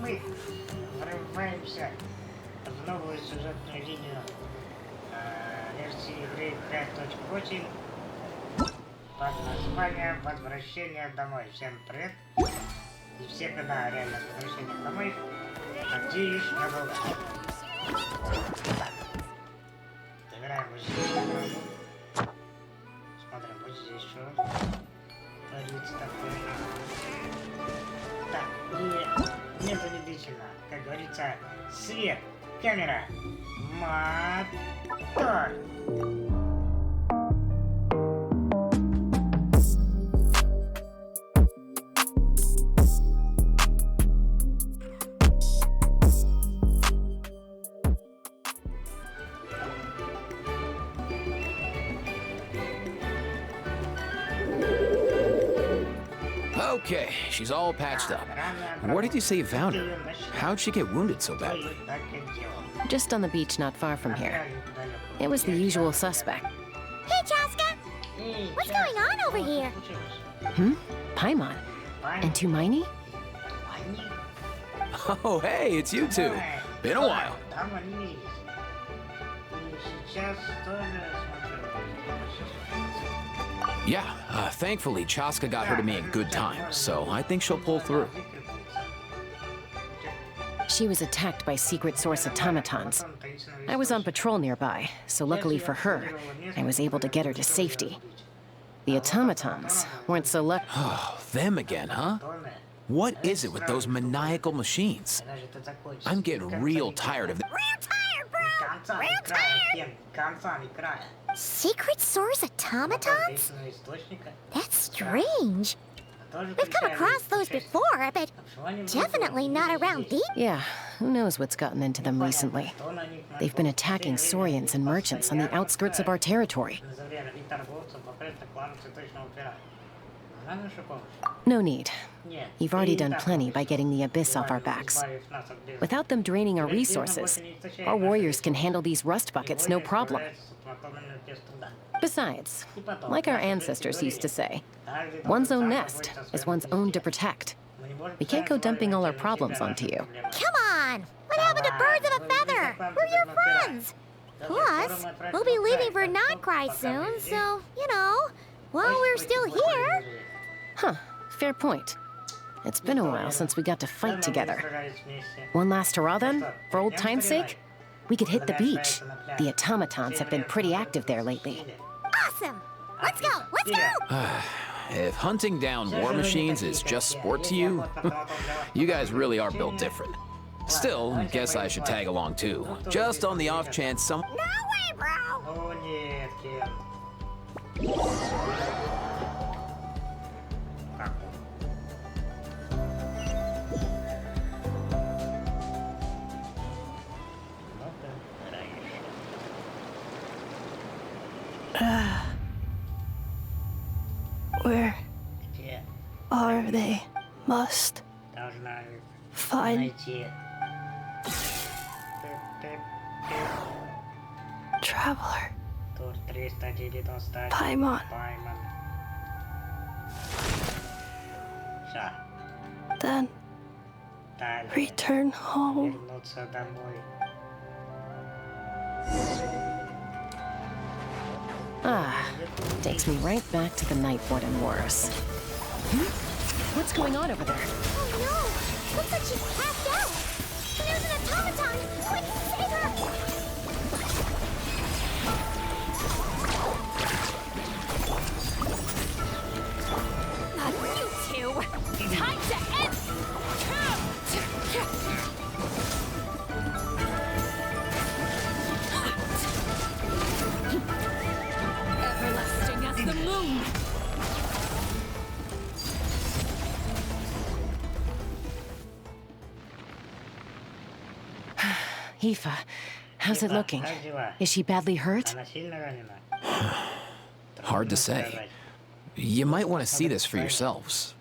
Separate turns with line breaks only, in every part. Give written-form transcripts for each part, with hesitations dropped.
Мы врываемся в новую сюжетную линию версии игры 5.8 под названием «Возвращение домой». Всем привет! И все, когда реально «Возвращение домой», надеюсь, надолго. Так. Играем вот здесь. Смотрим вот здесь, что творится такое. Так, и незамедлительно, как говорится, свет, камера, мотор.
Okay, she's all patched up. Where did you say you found her? How'd she get wounded so badly?
Just on the beach not far from here. It was the usual suspect.
Hey, Chaska! What's going on over here?
Paimon. And Tumaini?
Oh, hey, it's you two. Been a while. Yeah, thankfully Chaska got her to me in good time, so I think she'll pull through.
She was attacked by secret source automatons. I was on patrol nearby, so luckily for her, I was able to get her to safety. The automatons weren't so lucky.
Oh, them again, huh? What is it with those maniacal machines? I'm getting real tired of them.
Real tired, bro! Real tired! Secret source automatons? That's strange. We've come across those before, but definitely not around these.
Yeah, who knows what's gotten into them recently. They've been attacking Saurians and merchants on the outskirts of our territory. No need. You've already done plenty by getting the Abyss off our backs. Without them draining our resources, our warriors can handle these rust buckets no problem. Besides, like our ancestors used to say, one's own nest is one's own to protect. We can't go dumping all our problems onto you.
Come on! What happened to birds of a feather? We're your friends! Plus, we'll be leaving for Notcry soon, so, you know, while we're still here...
Huh, fair point. It's been a while since we got to fight together. One last hurrah then, for old time's sake? We could hit the beach. The automatons have been pretty active there lately.
Awesome! Let's go! Let's go!
If hunting down war machines is just sport to you, you guys really are built different. Still, guess I should tag along too, just on the off chance some—
No way, bro!
Where are they? Must find Traveler. Paimon. Then return home.
Ah, takes me right back to the Night Warden Wars. What's going on over there?
Oh no! Looks like she's passed out! There's an automaton! Quick, save her! Not you two! Time to end! Everlasting as the moon!
Aoife, how's it looking? Is she badly hurt?
Hard to say. You might want to see this for yourselves.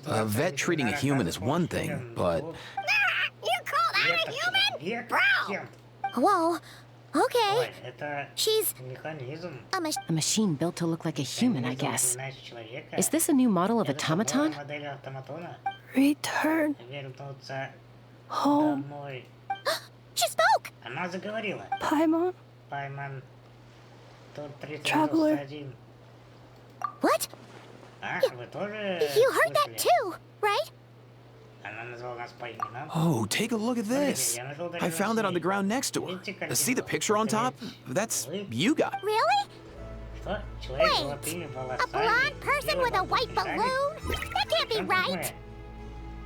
A vet treating a human is one thing, but...
You call that a human? Bro! Whoa. Okay. She's
A machine built to look like a human, I guess. Is this a new model of automaton?
Return
Вернуться
home.
домой.
She spoke!
Она заговорила.
Paimon.
Пайман. Тут
Traveler.
391.
What?
Ах, вы тоже
You heard that
слышали?
too, right?
Она назвала нас по именам.
Oh, take a look at this. I found it on the ground next to her. See the picture on top? That's you guys.
Really?
Что? Человек с
Wait,
золотыми
a
волосами.
blonde person with a white
Шарик?
balloon? That can't be
Что
right.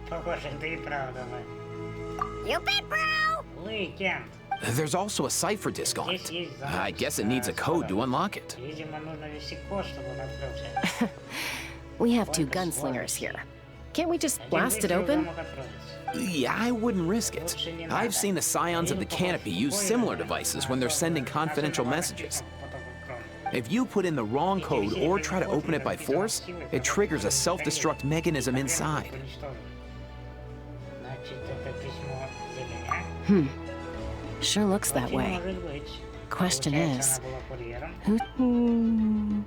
такое? Похоже, это и правда мы.
You bet, bro!
Уикенд.
There's also a cipher disk on
Здесь
it.
есть замок
I guess it
с
needs a code to
кодом.
unlock it.
Видимо, нужно ввести код, чтобы он открылся.
We have two gunslingers here. Can't we just blast it
Один
open?
замок откроется.
Yeah, I wouldn't risk it. I've seen the scions of the canopy use similar devices when they're sending confidential messages. If you put in the wrong code or try to open it by force, it triggers a self-destruct mechanism inside.
Значит, это письмо для меня.
Sure looks that
Очень
way.
может быть.
Question
Получается,
is,
она была курьером.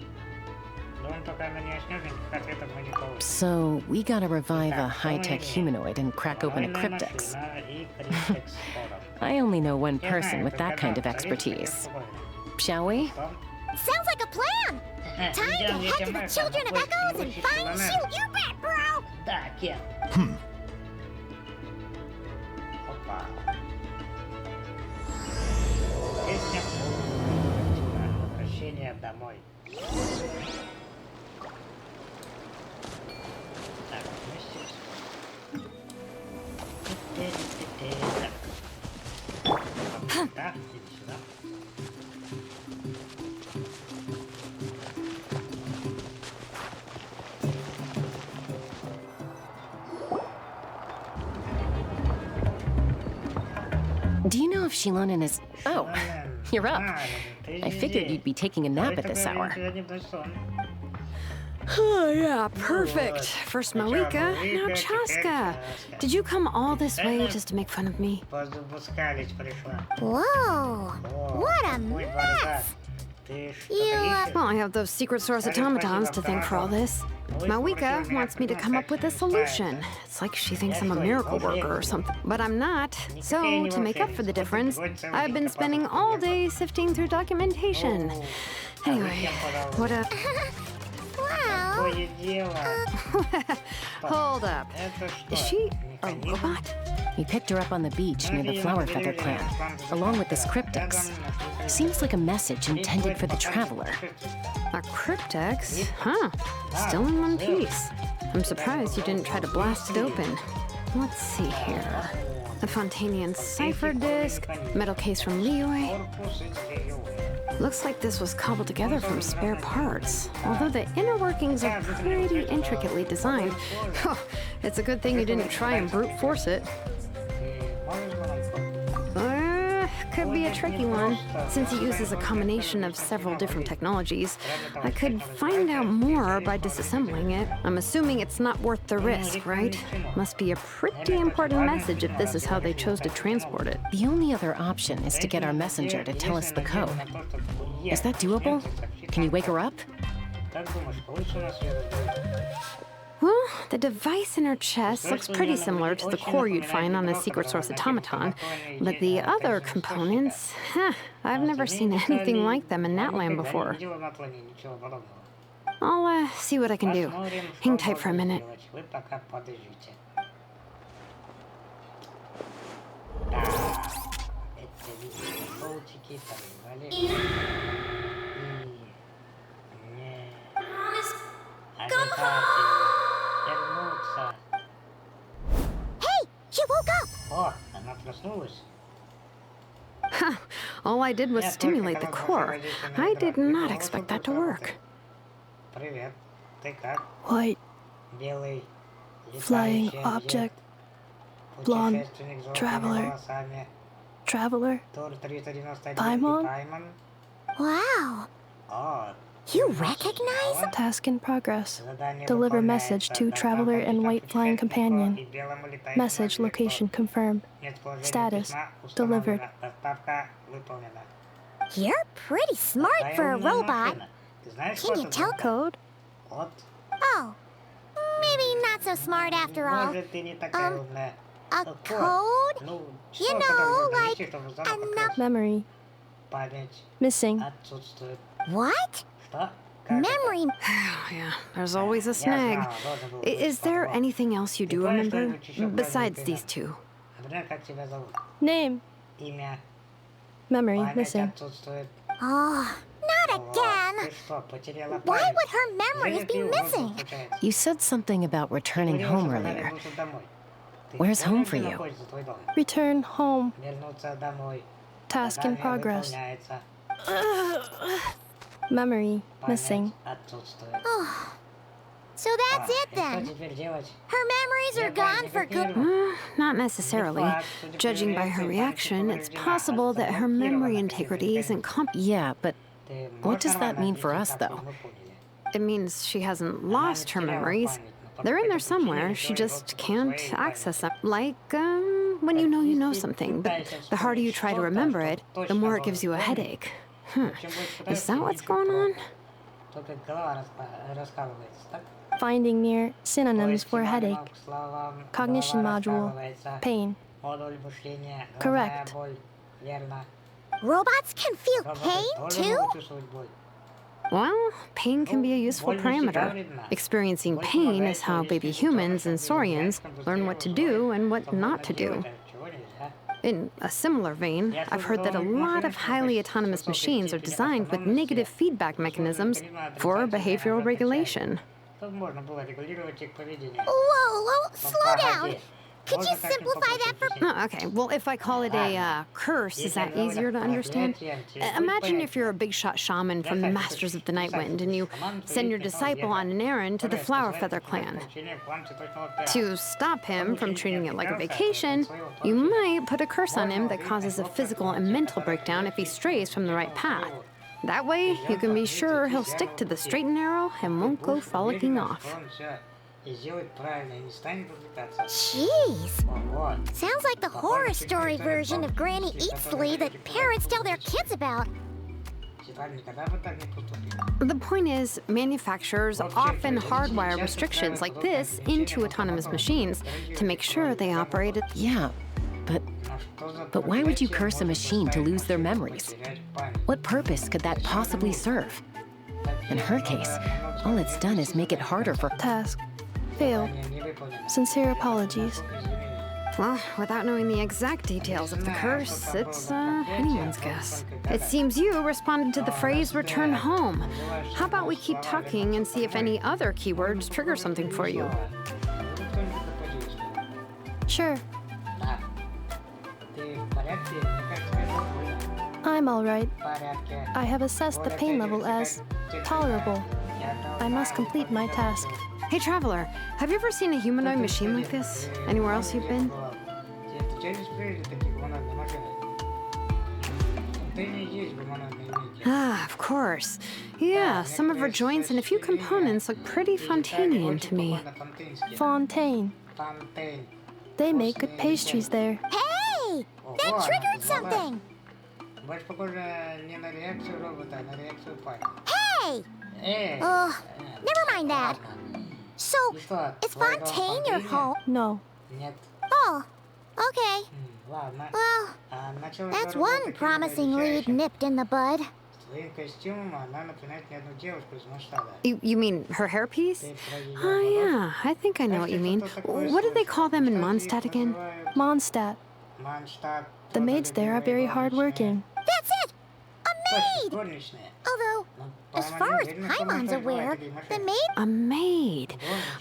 Но он пока на неоснёжненьких ответов мы не получим.
so we gotta revive a high-tech humanoid and crack open a
Военная
cryptex.
машина и криптекс с кодом.
I only know one
Я
person
знаю,
with that
только
kind of
да, советую,
expertise.
как
Shall we?
устроено.
Sounds like a plan! Time to
Идём,
head to the
Мэтт,
Children of
на поиски
Echoes and
могущих
find
луны.
Shoot. You bet, bro!
Да, Кен. Опа. Песня полой. Возвращение домой. Так, вместе. Так, иди сюда.
Do you know if Shilonen is... Oh, you're up.
Ты
I figured
здесь.
you'd be taking a nap at this hour.
Oh, yeah, perfect. First Malika, now Chaska. Did you come all this way just to make fun of me?
Позабускалить пришла.
Whoa! What a
Какой
mess!
бардак. Ты что-то ищешь?
Well, I have those secret source automatons to thank for all this. Malika wants me to come up with a solution. It's like she thinks I'm a miracle worker or something. But I'm not. So, to make up for the difference, I've been spending all day sifting through documentation. Anyway, what up?
Wow!
Какое дело?
Hold up.
Это что?
Is she a
Механизм?
robot?
We picked her up on the beach near the flower feather plant, along with this cryptex. Seems like a message intended for the traveler.
A cryptex? Huh. Still in one piece. I'm surprised you didn't try to blast it open. Let's see here. A Fontanian cipher disk, metal case from Leoy.
Корпус из Леоя.
Looks like this was cobbled together from spare parts. Although the inner workings are pretty intricately designed. It's a good thing you didn't try and brute force it. Could be a tricky one, since it uses a combination of several different technologies. I could find out more by disassembling it. I'm assuming it's not worth the risk, right? Must be a pretty important message if this is how they chose to transport it.
The only other option is to get our messenger to tell us the code. Is that doable? Can you wake her up?
Как думаешь, получится у нас её разбудить?
Well, the device in her chest looks pretty similar to the core you'd find on a secret source automaton, but the other components, I've never seen anything like them in Natland before.
Не видела на Атлане ничего подобного.
I'll see what I can do.
Посмотрим,
Hang
что
tight for a
можно
minute.
сделать. Вы пока подождите. Так. Это видите, болтики порвали. И... Не... Обязательно вернуться.
Hey! She woke up!
О, она проснулась.
All I did was stimulate the core. I did not expect that to work.
Привет. Ты как?
White
Белый
flying
летающий
object.
объект,
blonde
путешественник с
traveler.
золотыми волосами,
Traveler.
Тур 391
Paimon?
и Паймон.
Wow!
О,
You recognize?
Task in progress.
задание
Deliver
выполняется.
message to
Доставка
traveler and
путешественнику
white flying companion.
и белому летающему
Message
объекту.
location confirmed.
Местоположение
Status
письма
delivered.
установлено. Доставка выполнена.
You're pretty smart
Какая
for a
умная
robot.
машина. Ты знаешь
Can you
код
tell
от звонка?
Code.
Код?
Oh, maybe not so smart after all.
Может, ты не такая умная.
A
Вот.
code?
Ну,
You
что,
know,
который вы
like
говорите, чтобы
a
замок
num-
открылся?
Memory.
Память
Missing.
отсутствует.
What?
Что? Как это?
Memory.
Yeah, there's always a
Я
snag.
знал, должен был
Is
быть
there
подвох.
anything else you
Ты
do
помнишь
remember?
что-нибудь еще, кроме
Besides
например,
these two.
Например, как тебя зовут?
Name.
Имя.
Memory.
Память
Missing.
отсутствует.
Oh, not
Вот.
again.
Ты что, потеряла
Why
память?
would her memories
Или
be
ты воздух
missing?
случается?
You said something about returning
Говорила,
home
что она
earlier.
вернуться домой. Ты
Where's
помнишь,
home for
где
you?
находится твой дом?
Return home.
Вернуться домой.
Task in
Задание
progress.
выполняется.
Memory.
Память
Missing.
отсутствует.
So that's it
И что
then.
теперь делать?
Her memories are gone for good.
Not necessarily. Judging by her reaction, it's possible that her memory integrity isn't
Yeah, but
Ты
what
можешь
does that
нормально
mean for
объяснить
us,
так,
though?
чтобы мы поняли?
It means she hasn't
Она не
lost her
потеряла
memories.
память, но по
They're in there
какой-то причине
somewhere. She
решила
just
доступ к
can't
своей
access
памяти.
them. Like, when you know something, but the harder you try to remember it, the more it gives you a headache.
Чем больше
Is
пытаешься,
that what's
меньше
going on?
только голова раскалывается, так?
Finding near synonyms
Поиски
for headache.
аналогов к словам,
Cognition
голова
module.
раскалывается.
Pain.
Модуль мышления, головная
Correct.
боль. Верно.
Robots can feel
Роботы
pain
тоже
too?
могут чувствовать боль.
Well, pain can be a useful parameter. Experiencing pain is how baby humans and saurians learn what to do and what not to do. In a similar vein, I've heard that a lot of highly autonomous machines are designed with negative feedback mechanisms for behavioral regulation.
Чтобы можно было регулировать их поведение.
Whoa, slow down.
Погоди.
Could you
Можно как-нибудь
simplify that for...
попроще.
Oh, okay, well, if I call it a curse, is that easier to understand? Imagine if you're a big shot shaman from the Masters of the Night Wind and you send your disciple on an errand to the Flower Feather clan. To stop him from treating it like a vacation, you might put a curse on him that causes a physical and mental breakdown if he strays from the right path. That way, you can be sure he'll stick to the straight and narrow and won't go frolicking off.
Jeez.
Вот.
Sounds like the horror story version of Granny Eatsley that parents tell their kids about.
Никогда бы так не поступил.
The point is, manufacturers often hardwire restrictions like this into autonomous machines to make sure they operate at...
Yeah, but why would you curse a machine to lose their memories? What purpose could that possibly serve? In her case, all it's done is make it harder for...
Task. Failed. Sincere apologies.
Well, without knowing the exact details of the curse, it's anyone's guess. It seems you responded to the phrase return home. How about we keep talking and see if any other keywords trigger something for you?
Sure.
Да. Ты в порядке? Мне кажется, тебе больно.
I'm alright.
В порядке.
I have assessed the pain level as tolerable. I must complete my task.
Hey, Traveler, have you ever seen a humanoid machine like this? Anywhere else you've been? Ah, of course. Yeah, some of her joints and a few components look pretty Fontanian to me.
Fontaine. They make good pastries there.
Hey! That triggered something!
Больше похоже не на реакцию робота, а на реакцию парня.
Hey! Never mind that. So, is Fontaine your home?
No.
Нет.
Oh, okay.
Ладно.
Well,
А начало
that's
работы
one
таким
promising lead
обещающим.
nipped in the bud.
С твоим костюмом она напоминает мне одну девушку из масштаба.
You mean her hairpiece?
Ты про её
Oh, yeah, I think I know what you mean. What do they call them in Mondstadt again?
Mondstadt.
Mondstadt.
The maids there are very hardworking.
That's it! A maid!
Горничная.
Although, as far as Paimon's aware, the maid...
A maid.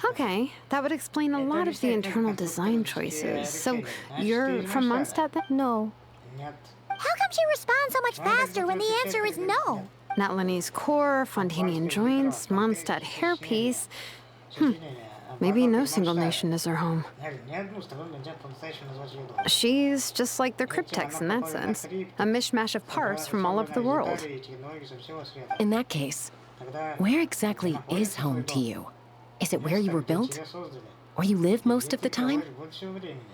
Okay, that would explain a lot of the internal design choices. So, you're from Mondstadt then?
No.
Нет.
How come she responds so much faster when the answer is no?
Not Lenny's core, Fontanian joints, Mondstadt hairpiece. Maybe no single nation is her home.
Ни одну страну нельзя по-настоящему назвать её домом.
She's just like the cryptex in that sense. A mishmash of parts from all over the world.
In that case, where exactly is home to you? Is it where you were built? Where you live most of the time?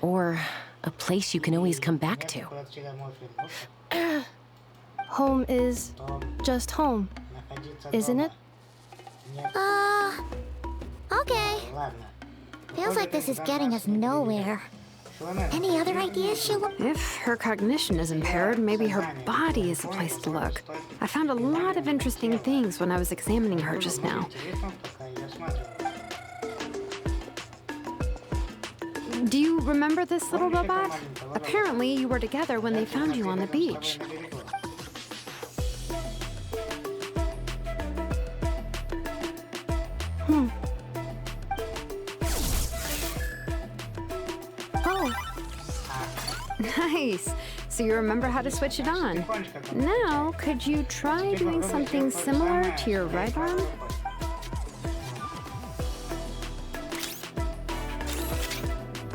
Or a place you can always come back to?
Home is just home, isn't it?
Okay.
Ладно.
Feels like this is getting us nowhere. Any other ideas, Sheila?
If her cognition is impaired, maybe her body is the place to look. I found a lot of interesting things when I was examining her just now. Do you remember this little robot? Apparently, you were together when they found you on the beach. Oh. Nice. So you remember how to switch it on. Now, could you try doing something similar to your right arm?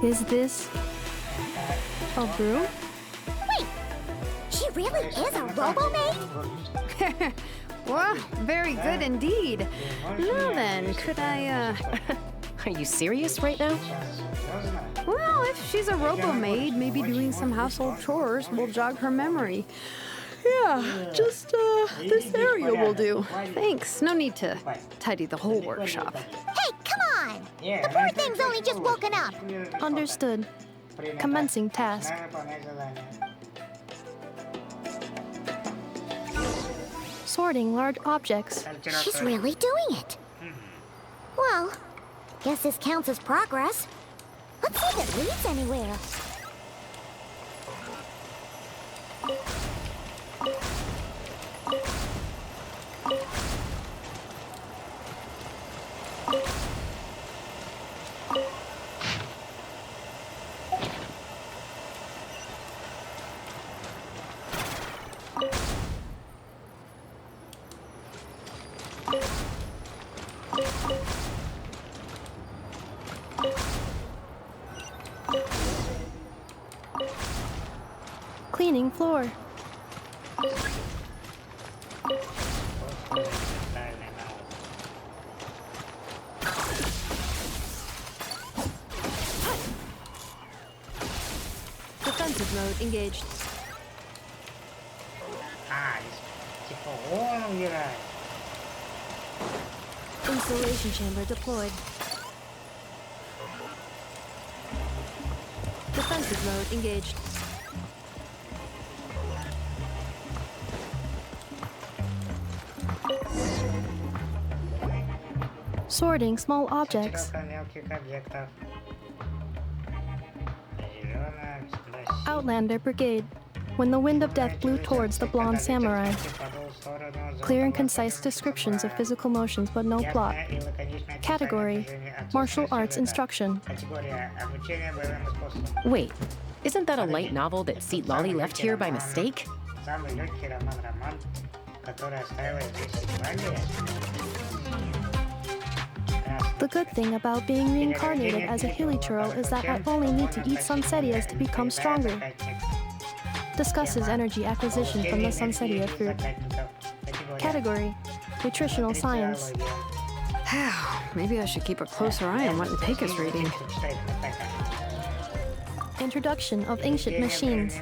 Is this a broom?
Wait, she really is a robo-maid?
Wow, very good indeed. Now then, could I,
Are you serious right now?
Well, if she's a robo-maid, maybe doing some household chores will jog her memory. Yeah, just, this area will do. Thanks, no need to tidy the whole workshop.
Hey, come on! The poor thing's only just woken up.
Understood. Commencing task. Sorting large objects.
She's really doing it. Well, guess this counts as progress. Let's see if it leads anywhere.
Cleaning floor. Defensive mode engaged.
Типа он умирает.
Installation chamber deployed. Defensive mode engaged. Sorting small objects.
Мелких объектов. Зелёная, сюда
Outlander Brigade. When the wind of death blew towards the blonde samurai. Clear and concise descriptions of physical motions, but no plot. Category: Martial Arts Instruction.
Категория обучение боевым искусствам.
Wait, isn't that a light novel that Seat Lolly left here by mistake?
Самый легкий роман, который оставила здесь Ситвалия.
The good thing about being reincarnated as a hilly churl is that I only need to eat sunsetias to become stronger. Discusses energy acquisition from the sunsetia fruit. Category: Nutritional Science.
Maybe I should keep a closer eye on what Pink is reading.
Introduction of Ancient Machines.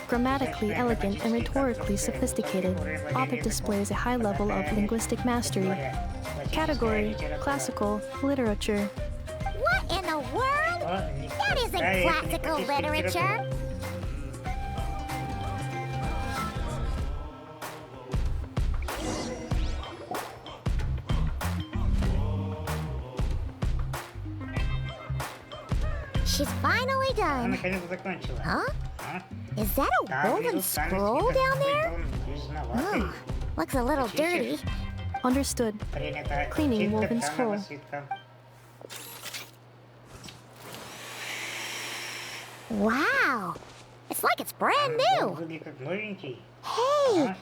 Grammatically elegant and rhetorically sophisticated, author displays a high level of linguistic mastery. Category: Classical Literature.
What in the world? That isn't classical literature. She's finally
Она
done.
наконец-то закончила.
Huh?
А?
Is that a
Там
woven
внизу стали
scroll down there?
грязноватый.
Oh, looks a little dirty.
Understood.
Принято.
Cleaning
Чистка
woven
тканого
scroll.
свитка.
Wow, it's like it's brand new.
Выглядит как новенький.
Hey,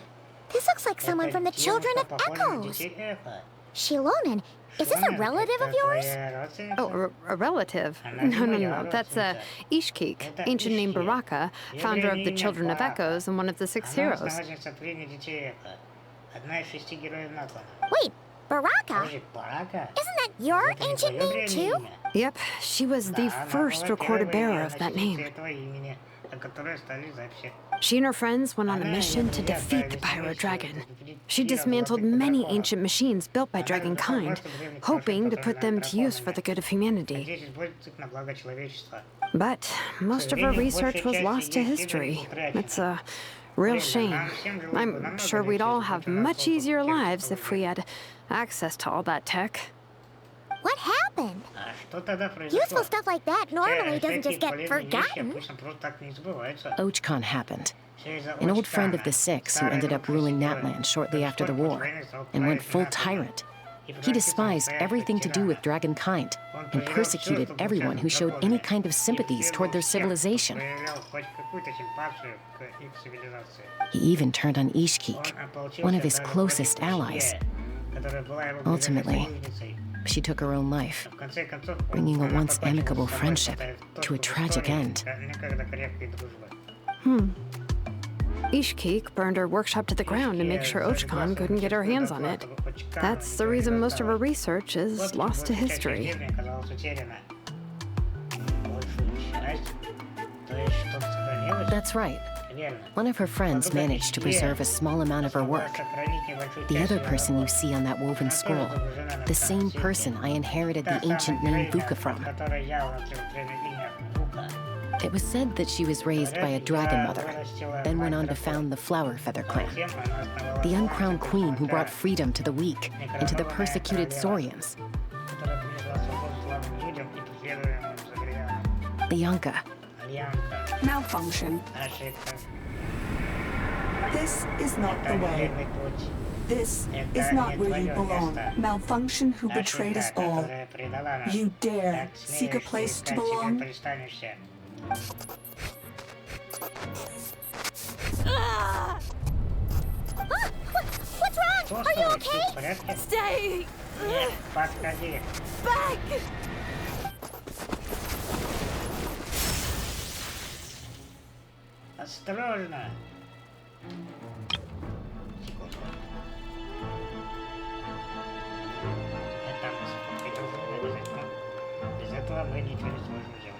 this looks like someone
Это
from the Children of
девушка, похожа на
Echoes.
детей Эхо.
Shilonen, is this a
Шона,
relative of
это
yours?
твоя родственница?
Oh, a relative?
Она
No,
не
no,
моя
no. That's Ishkik,
Это
ancient name
Ишки.
Baraka,
Её
founder of
древнее
the
имя
Children of
Барака.
Echoes and one of the Six
Она
Heroes.
основательница племени детей Эхо. Одна из 6 героев Наклана.
Wait, Baraka?
Подожди, Барака?
Isn't that your
Это не
ancient
твоё
name
древнее
too?
имя.
Yep, she was
Да,
the
она
first
была
recorded
первое
bearer
имя
of that
носительницей
name.
этого имени, о которой стали записи.
She and her friends went on a mission to defeat the pirate dragon. She dismantled many ancient machines built by dragonkind, hoping to put them to use for the good of humanity. But most of her research was lost to history. It's a real shame. I'm sure we'd all have much easier lives if we had access to all that tech.
What happened? Useful stuff like that normally doesn't just get forgotten.
Ochkon happened. An old friend of the Six who ended up ruling Natland shortly after the war, and went full tyrant. He despised everything to do with dragonkind, and persecuted everyone who showed any kind of sympathies toward their civilization. He even turned on Ishkik, one of his closest allies. Ultimately, she took her own life, bringing a once amicable friendship to a tragic end.
Ishkik burned her workshop to the ground to make sure Ochkon couldn't get her hands on it. That's the reason most of her research is lost to history.
That's right. One of her friends managed to preserve a small amount of her work. The other person you see on that woven scroll, the same person I inherited the ancient name Vuka from. It was said that she was raised by a dragon mother, then went on to found the Flower Feather clan, the uncrowned queen who brought freedom to the weak and to the persecuted Saurians. The Yonka.
Malfunction. This is not the way. This is not where you belong. Malfunction who betrayed us all. You dare seek a place to belong?
What's wrong? Are you okay?
Stay back!
Осторожно! Это мы должны обязательно. Без этого мы ничего не сможем сделать.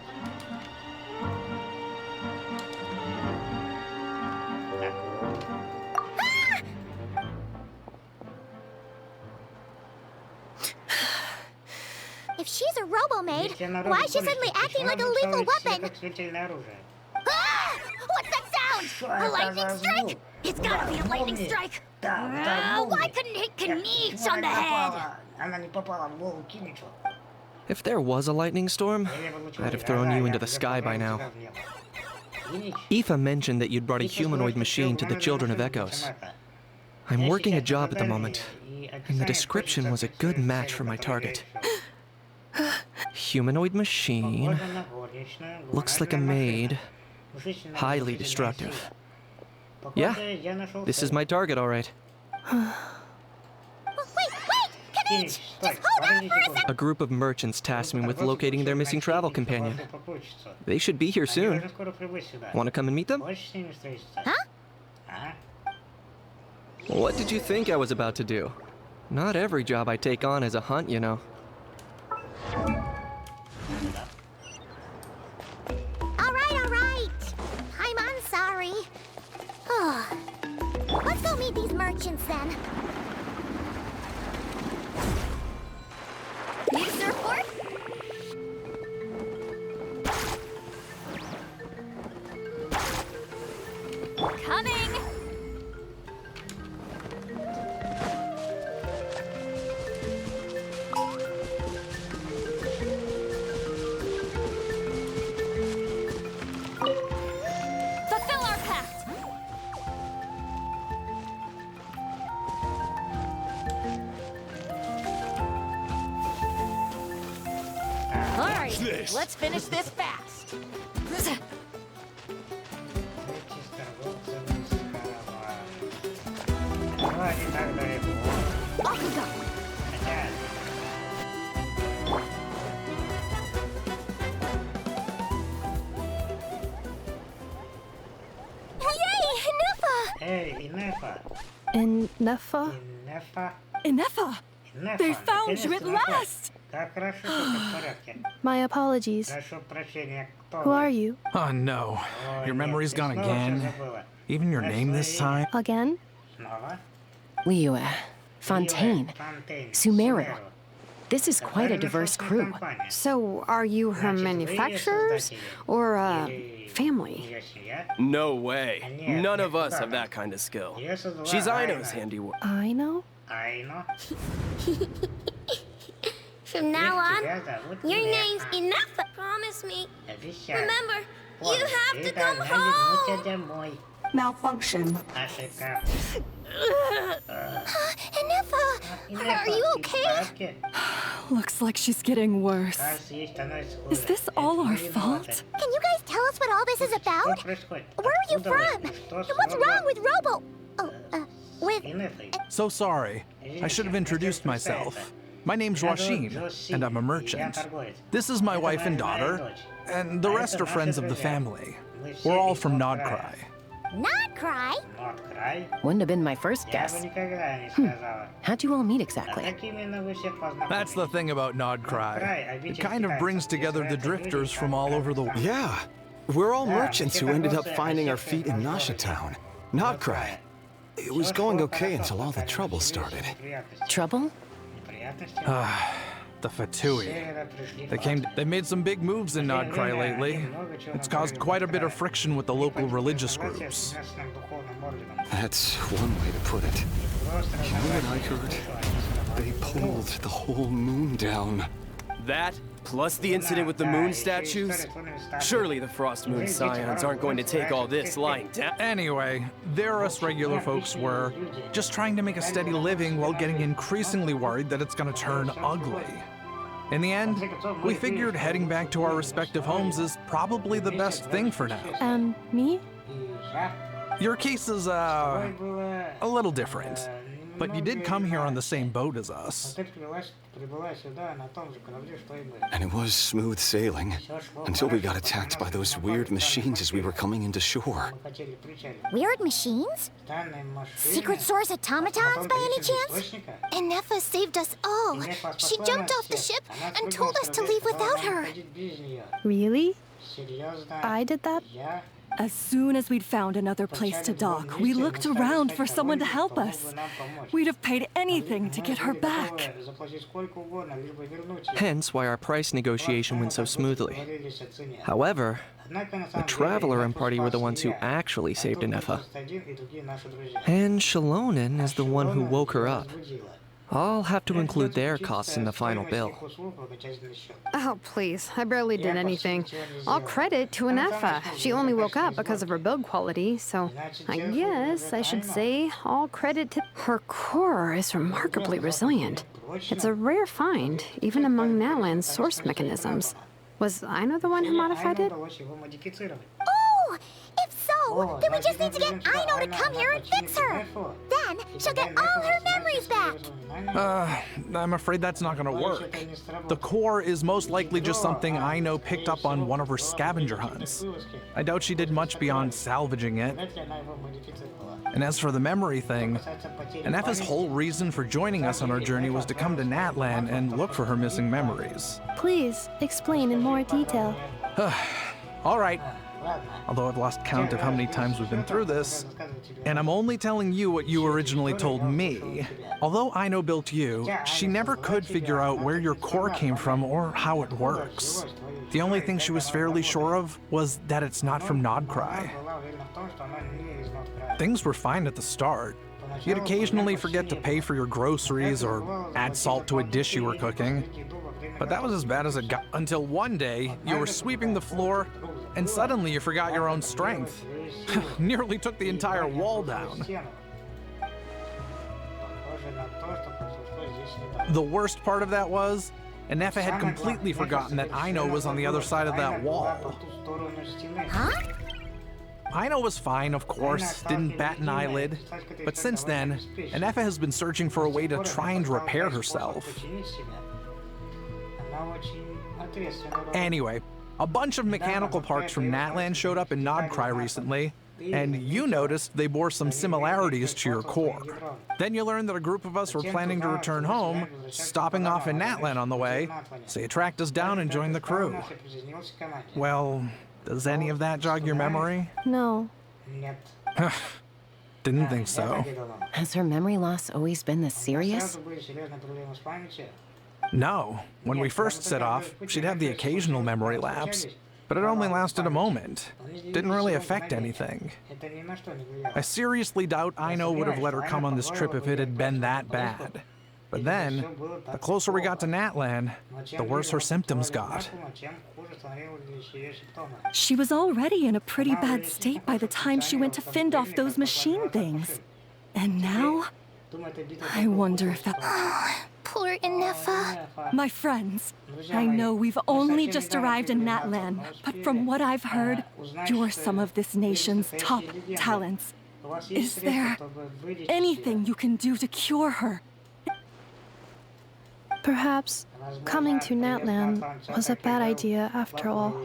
If she's a robo-maid, why is she suddenly acting like a lethal weapon? What's that sound? A lightning strike? It's gotta be a lightning strike. Why couldn't it hit Knich on the head?
If there was a lightning storm, I'd have thrown you into the sky by now. Aoife mentioned that you'd brought a humanoid machine to the Children of Echoes. I'm working a job at the moment, and the description was a good match for my target. Humanoid machine, looks like a maid, highly destructive. Yeah, this is my target, all right.
Knich! Just hold on for a second!
A group of merchants tasked me with locating their missing travel companion. They should be here soon. Want to come and meet them?
Huh?
What did you think I was about to do? Not every job I take on is a hunt, you know.
All right. I'm sorry. Let's go meet these merchants then. Need a surfboard? Coming! Fulfill our pact! All right, let's finish this fast. Off we go.
Hey, Inefa!
In Nefa?
Inefa! They found you at last!
My apologies. Who are you?
Oh no, your memory's gone again. Even your name this time?
Again?
Liu, Fontaine, Sumeru. This is quite a diverse crew.
So, are you her manufacturers or family?
No way. None of us have that kind of skill. She's Aino's handiwork.
I know?
From now on, your name's enough. Promise me. Remember, you have to come home.
Malfunction.
Enough. Are you okay?
Looks like she's getting worse. Is this all our fault?
Can you guys tell us what all this is about? Where are you from? And what's wrong with Robo?
So sorry. I should have introduced myself. My name's Roshin, and I'm a merchant. This is my wife and daughter, and the rest are friends of the family. We're all from Nodcry.
Not cry.
Wouldn't have been my first guess. How'd you all meet exactly?
That's the thing about Nodcry. It kind of brings together the drifters from all over the world.
Yeah, we're all merchants who ended up finding our feet in Nasha Town. Nodcry. It was going okay until all the trouble started.
Trouble?
The Fatui. They made some big moves in Nodcry lately. It's caused quite a bit of friction with the local religious groups.
That's one way to put it. You know what I heard? They pulled the whole moon down.
That, plus the incident with the moon statues? Surely the Frost Moon Scions aren't going to take all this lying down.
Anyway, there us regular folks were just trying to make a steady living while getting increasingly worried that it's gonna turn ugly. In the end, we figured heading back to our respective homes is probably the best thing for now.
And me?
Your case is, a little different. But you did come here on the same boat as us.
And it was smooth sailing, until we got attacked by those weird machines as we were coming into shore.
Weird machines? Secret source automatons by any chance? Enefa saved us all. She jumped off the ship and told us to leave without her.
Really? I did that?
As soon as we'd found another place to dock, we looked around for someone to help us. We'd have paid anything to get her back.
Hence why our price negotiation went so smoothly. However, the Traveler and party were the ones who actually saved Enefa. And Shalonen is the one who woke her up. I'll have to include their costs in the final bill.
Oh, please. I barely did anything. All credit to Enefa. She only woke up because of her build quality, so I guess I should say all credit to... Her core is remarkably resilient. It's a rare find, even among Natlan's source mechanisms. Was Aino the one who modified it?
Oh! If so, then we just need to get Aino to come here and fix her. Then she'll get all her memories back.
I'm afraid that's not gonna work. The core is most likely just something Aino picked up on one of her scavenger hunts. I doubt she did much beyond salvaging it. And as for the memory thing, Enefa's whole reason for joining us on our journey was to come to Natlan and look for her missing memories.
Please, explain in more detail.
All right. Although I've lost count of how many times we've been through this, and I'm only telling you what you originally told me. Although Aino built you, she never could figure out where your core came from or how it works. The only thing she was fairly sure of was that it's not from Nodcry. Things were fine at the start. You'd occasionally forget to pay for your groceries or add salt to a dish you were cooking. But that was as bad as it got until one day you were sweeping the floor and suddenly you forgot your own strength. Nearly took the entire wall down. The worst part of that was, Enefa had completely forgotten that Aino was on the other side of that wall.
Huh?
Aino was fine, of course, didn't bat an eyelid, but since then, Enefa has been searching for a way to try and repair herself. Anyway, a bunch of mechanical parts from Natlan showed up in Nodcry recently, and you noticed they bore some similarities to your core. Then you learned that a group of us were planning to return home, stopping off in Natlan on the way, so you tracked us down and joined the crew. Well, does any of that jog your memory?
No.
Didn't think so.
Has her memory loss always been this serious?
No. When we first set off, she'd have the occasional memory lapse, but it only lasted a moment. Didn't really affect anything. I seriously doubt Aino would have let her come on this trip if it had been that bad. But then, the closer we got to Natlan, the worse her symptoms got.
She was already in a pretty bad state by the time she went to fend off those machine things. And now, I wonder if that...
Poor Inefa.
My friends, I know we've only just arrived in Natlan, but from what I've heard, you're some of this nation's top talents. Is there anything you can do to cure her?
Perhaps coming to Natlan was a bad idea after all.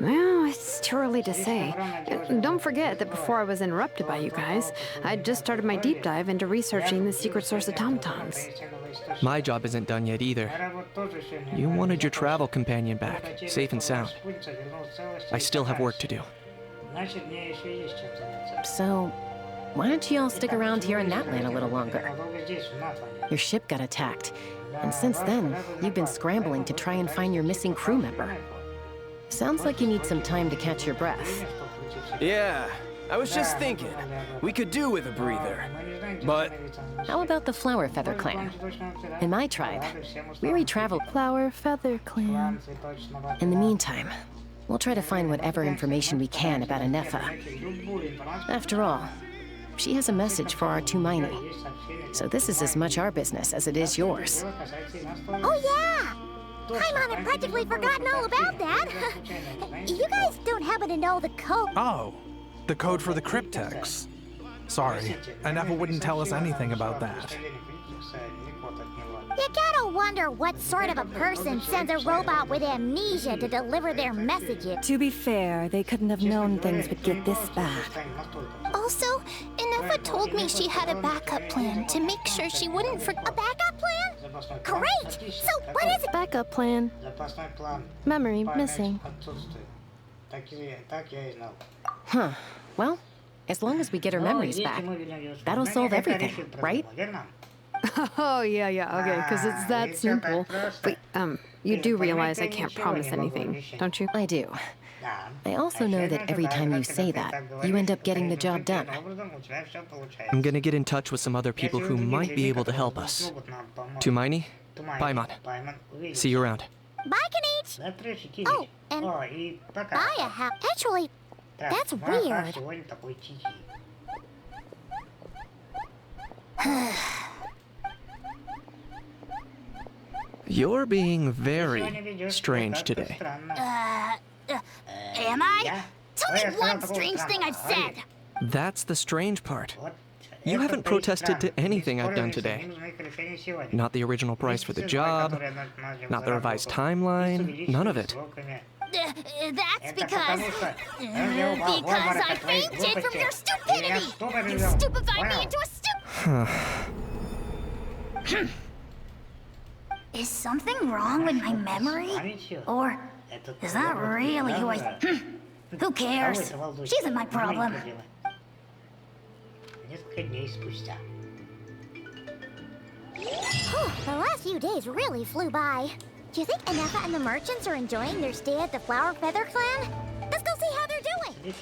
Well, it's too early to say. Don't forget that before I was interrupted by you guys, I'd just started my deep dive into researching the secret source automatons.
My job isn't done yet either. You wanted your travel companion back, safe and sound. I still have work to do.
So, why don't you all stick around here in Natlan a little longer? Your ship got attacked, and since then, you've been scrambling to try and find your missing crew member. Sounds like you need some time to catch your breath.
Yeah, I was just thinking. We could do with a breather. But...
How about the Flower Feather Clan? In my tribe, we retravel
Flower Feather Clan.
In the meantime, we'll try to find whatever information we can about Inefa. After all, she has a message for our Tumaini. So this is as much our business as it is yours.
Oh yeah! Paimon had practically forgotten all about that. You guys don't happen to know the code?
Oh, the code for the cryptex. Sorry, Inefa wouldn't tell us anything about that.
You gotta wonder what sort of a person sends a robot with amnesia to deliver their messages.
To be fair, they couldn't have known things would get this bad.
Also, Inefa told me she had a backup plan to make sure she wouldn't forget. A backup plan? Great! So what is it?
Backup plan. Memory missing.
Huh. Well, as long as we get her memories back, that'll solve everything, right?
Oh, yeah, okay, because it's that simple. But, you do realize I can't promise anything, don't you?
I do. I also know that every time you say that, you end up getting the job done.
I'm gonna get in touch with some other people who might be able to help us. Tumaini, Paimon. See you around.
Bye, Kanich! Oh, and bye, actually, that's weird.
You're being very strange today.
Am I? Tell me one strange thing I've said!
That's the strange part. You haven't protested to anything I've done today. Not the original price for the job, not the revised timeline, none of it.
That's because I fainted from your stupidity! You stupefied me into a Is something wrong with my memory? Or is that really who I... Who cares? She isn't my problem. The last few days really flew by. Do you think Inefa and the merchants are enjoying their stay at the Flower Feather Clan? Let's go see how they're doing!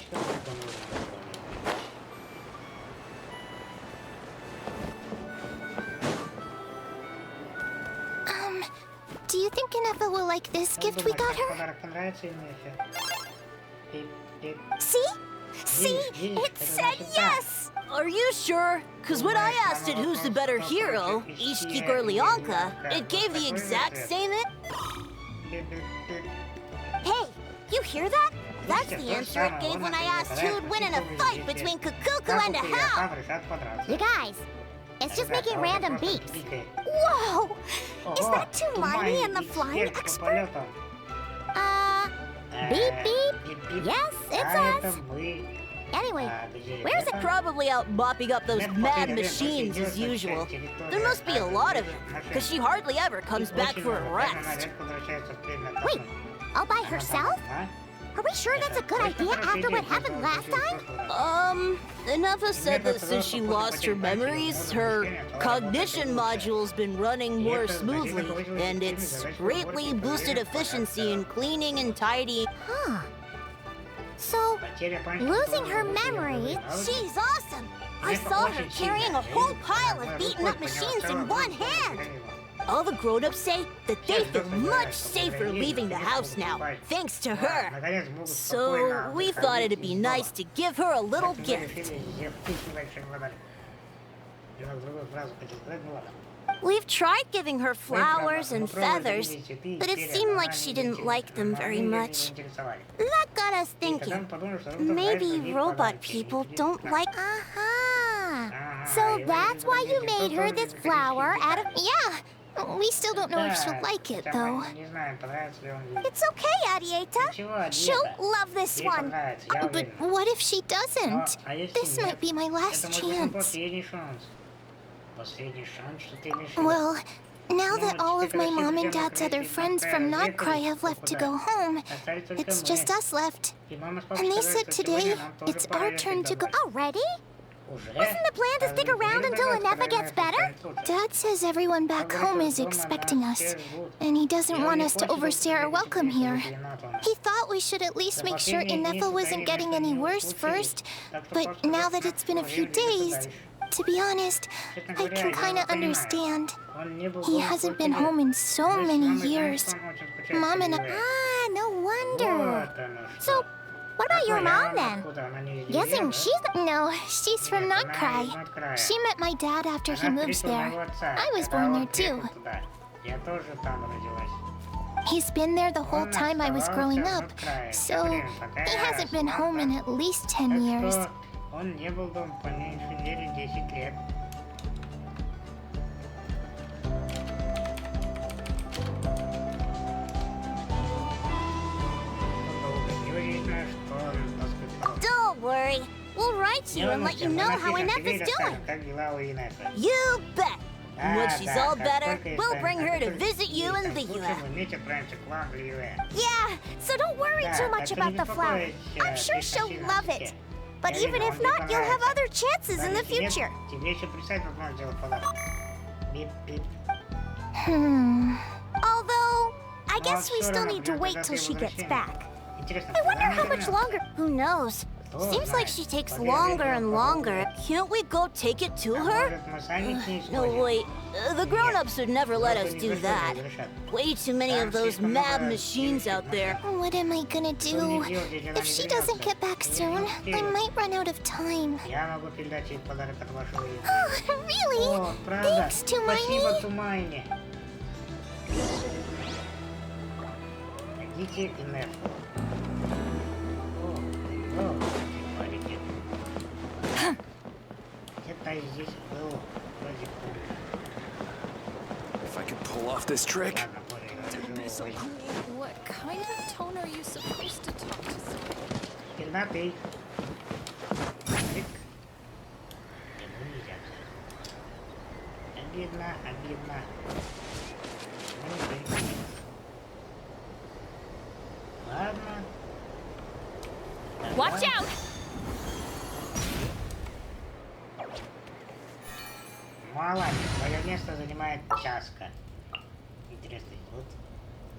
Do you think Inefa will like this gift we got her? See? See? It said yes!
Are you sure? Because when I asked it who's the better hero, Ishiki or Leonka, it gave the exact same
Hey, you hear that? That's the answer it gave when I asked who'd win in a fight between Kukuku and a Hal! You guys, it's just making random beeps. Whoa! Is that Tumaini and the flying expert? Beep beep. Yes, it's us. Anyway, where's it?
Probably out mopping up those mad machines as usual. There must be a lot of them, because she hardly ever comes back for a rest.
Wait, all by herself? Are we sure that's a good idea after what happened last time?
Nefa said that since she lost her memories, her cognition module's been running more smoothly, and it's greatly boosted efficiency in cleaning and tidying.
Huh. So, losing her memory,
She's awesome! I saw her carrying a whole pile of beaten-up machines in one hand! All the grown-ups say that they feel much safer leaving the house now, thanks to her. So, we thought it'd be nice to give her a little gift. We've tried giving her flowers and feathers, but it seemed like she didn't like them very much. That got us thinking. Maybe robot people don't like...
So that's why you made her this flower out of... Yeah! We still don't know if she'll like it, though. It's okay, Arieta. She'll love this one. But what if she doesn't? This might be my last chance. Well, now that all of my mom and dad's other friends from Nodcry have left to go home, it's just us left. And they said today it's our turn to go. Already? Wasn't the plan to stick around until Nefa gets better? Dad says everyone back home is expecting us, and he doesn't want us to overstay our welcome here. He thought we should at least make sure Nefa wasn't getting any worse first, but now that it's been a few days, to be honest, I can kinda understand. He hasn't been home in so many years. Mom and I... no wonder. So, what about your mom, then? Guessing she's... No, she's from Nodcry. She met my dad after he moved there. I was born there, too. He's been there the whole time I was growing up, so he hasn't been home in at least 10 years.
Don't worry. We'll write you and let you know how Nefa's doing. You bet. And when she's all better, we'll bring her to visit you in Liyue.
Yeah, so don't worry too much about the flower. I'm sure she'll love it. But even if not, you'll have other chances in the future. Although, I guess we still need to wait till she gets back. I wonder how much longer.
Who knows? Seems like she takes longer and longer. Can't we go take it to her? No, wait. The grown-ups would never let us do that. Way too many of those mad machines out there.
What am I gonna do? If she doesn't get back soon, I might run out of time. Oh, really? Thanks, Tumaini.
If I could pull off this trick.
What kind of tone are you supposed to talk to someone?
Watch out!
Мало, твое место занимает Часка. Интересно, вот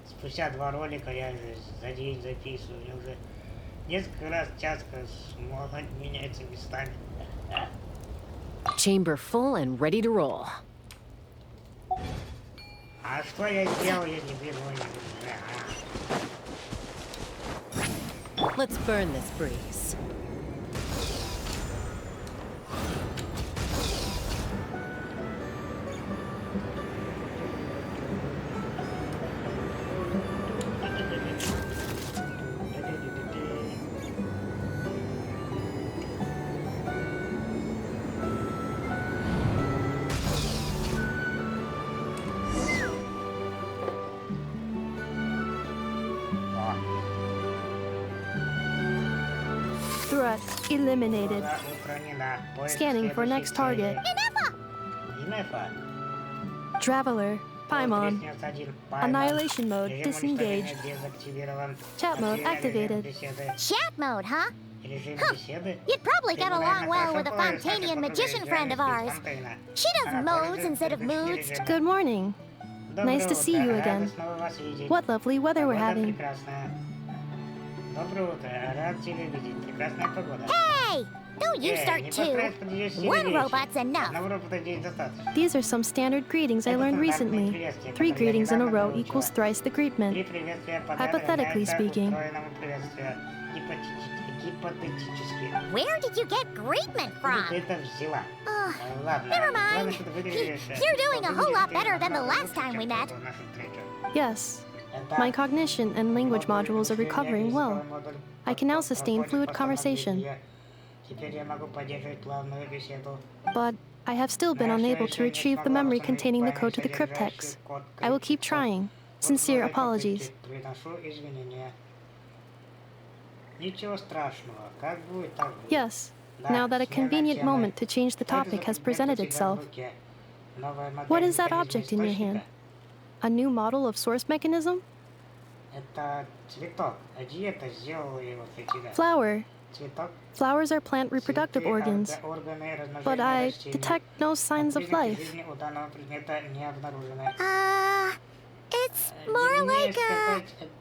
спустя 2 ролика я уже за день записываю, мне уже несколько раз Часка меняется местами.
Chamber full and ready to roll.
А что я сделал, если блин,
Let's burn this breeze.
Threat eliminated. Scanning for next target. Traveler, Paimon. Annihilation mode disengaged. Chat mode activated.
Chat mode, huh? You'd probably get along well with a Fontanian magician friend of ours. She does modes instead of moods.
Good morning. Nice to see you again. What lovely weather we're having.
Hey! Don't you start too. One robot's enough.
These are some standard greetings I learned recently. 3 greetings in a row equals thrice the greetment. Hypothetically speaking.
Where did you get greetment from? Never mind. You're doing a whole lot better than the last time we met.
Yes. My cognition and language modules are recovering well. I can now sustain fluid conversation. But I have still been unable to retrieve the memory containing the code to the cryptex. I will keep trying. Sincere apologies. Yes, now that a convenient moment to change the topic has presented itself. What is that object in your hand? A new model of source mechanism? Flower. Flowers are plant reproductive organs, but I detect no signs of life.
It's more like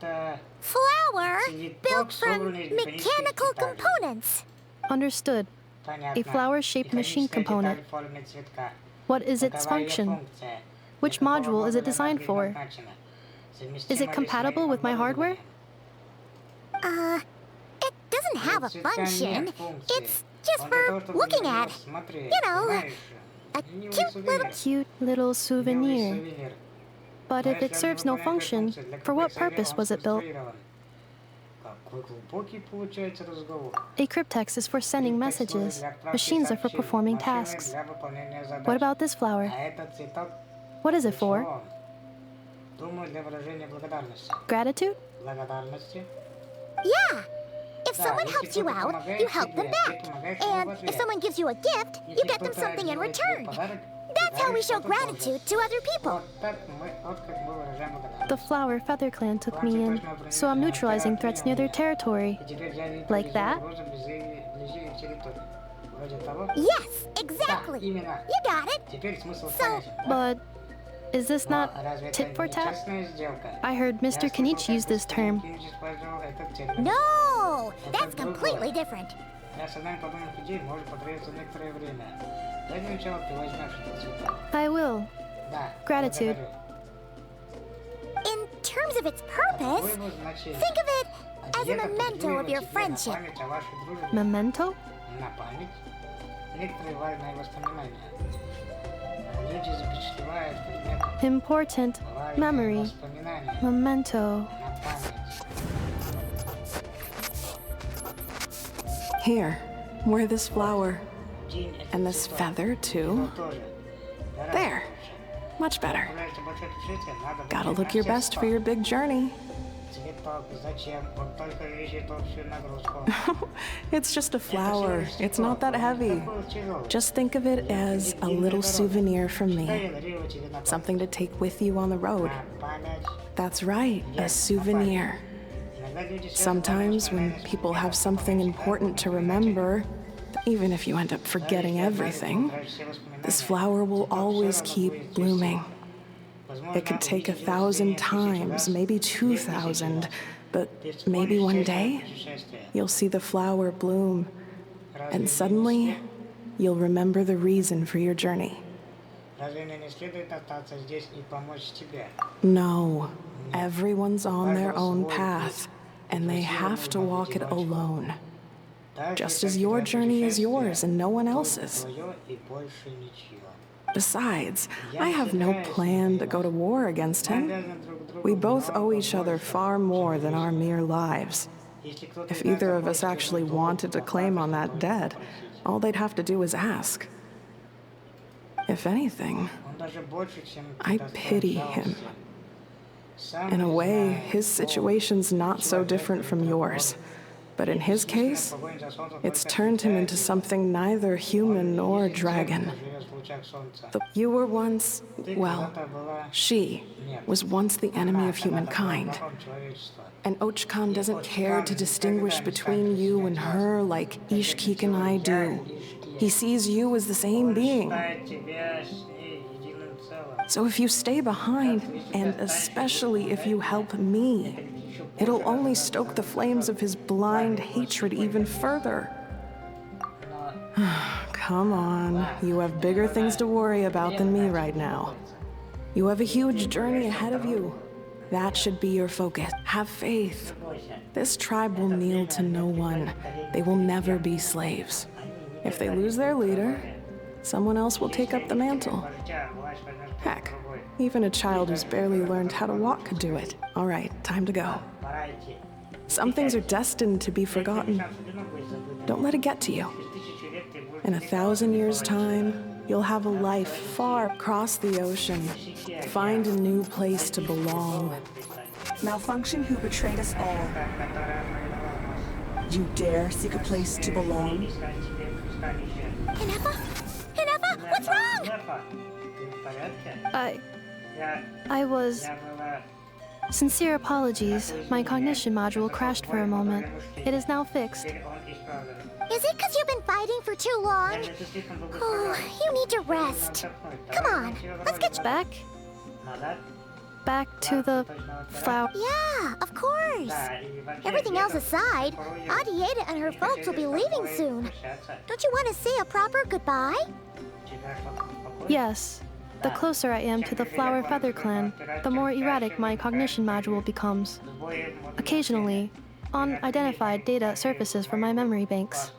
a flower built from mechanical components.
Understood. A flower-shaped machine component. What is its function? Which module is it designed for? Is it compatible with my hardware?
It doesn't have a function. It's just for looking at. You know, a cute little
souvenir. But if it serves no function, for what purpose was it built? A cryptex is for sending messages. Machines are for performing tasks. What about this flower? What is it for? Gratitude?
Yeah. If someone helps you out, you help them back. And if someone gives you a gift, you get them something in return. That's how we show gratitude to other people.
The Flower Feather Clan took me in, so I'm neutralizing threats near their territory. Like that?
Yes, exactly. You got it. So...
But... is this not tit for tat? I heard Mr. Kenichi use this term.
No! That's completely different.
I will. Gratitude.
In terms of its purpose, think of it as a memento of your friendship.
Memento? Important memory. Memento.
Here, wear this flower. And this feather, too. There. Much better. Gotta look your best for your big journey. It's just a flower. It's not that heavy. Just think of it as a little souvenir from me. Something to take with you on the road. That's right, a souvenir. Sometimes when people have something important to remember, even if you end up forgetting everything, this flower will always keep blooming. It could take 1,000 times, maybe 2,000, but maybe one day you'll see the flower bloom, and suddenly you'll remember the reason for your journey. No, everyone's on their own path, and they have to walk it alone. Just as your journey is yours and no one else's. Besides, I have no plan to go to war against him. We both owe each other far more than our mere lives. If either of us actually wanted to claim on that debt, all they'd have to do is ask. If anything, I pity him. In a way, his situation's not so different from yours. But in his case, it's turned him into something neither human nor dragon. You were once, well, she was once the enemy of humankind. And Ochkan doesn't care to distinguish between you and her like Ishkik and I do. He sees you as the same being. So if you stay behind, and especially if you help me, it'll only stoke the flames of his blind hatred even further. Come on, you have bigger things to worry about than me right now. You have a huge journey ahead of you. That should be your focus. Have faith. This tribe will kneel to no one. They will never be slaves. If they lose their leader, someone else will take up the mantle. Heck, even a child who's barely learned how to walk could do it. All right, time to go. Some things are destined to be forgotten. Don't let it get to you. In 1,000 years' time, you'll have a life far across the ocean. Find a new place to belong.
Malfunction who betrayed us all. You dare seek a place to belong?
Hinefa? Hinefa, what's wrong?
I was... Sincere apologies. My cognition module crashed for a moment. It is now fixed.
Is it because you've been fighting for too long? Oh, you need to rest. Come on, let's get
back to the flower.
Yeah, of course. Everything else aside, Adieta and her folks will be leaving soon. Don't you want to say a proper goodbye?
Yes. The closer I am to the Flower Feather clan, the more erratic my cognition module becomes. Occasionally, unidentified data surfaces from my memory banks.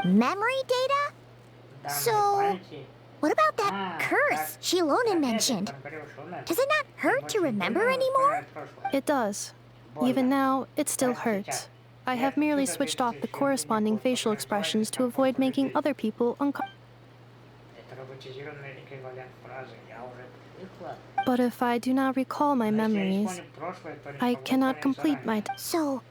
Memory data? So, what about that curse Shilonen mentioned? Does it not hurt to remember anymore?
It does. Even now, it still hurts. I have merely switched off the corresponding facial expressions to avoid making other people uncomfortable. But if I do not recall my memories, I cannot complete my...
So,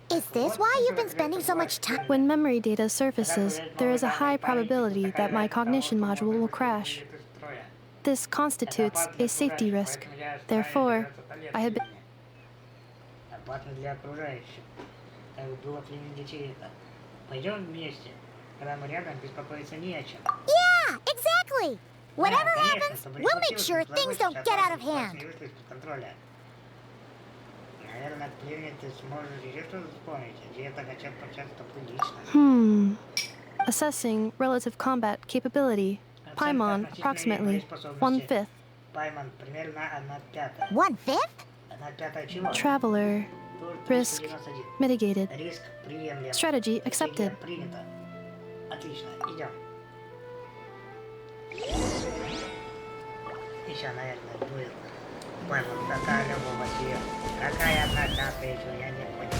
is this why you've been spending so much time?
When memory data surfaces, there is a high probability that my cognition module will crash. This constitutes a safety risk. Therefore, I have been...
Yeah, exactly! Whatever happens, we'll make sure things don't get out of hand.
Assessing relative combat capability. Paimon, approximately 1/5.
1/5?
Traveler. Risk mitigated. Strategy accepted.
Еще, наверное, будет. Ой, вот такая любовь ее. Какая одна часто еще, я не понимаю.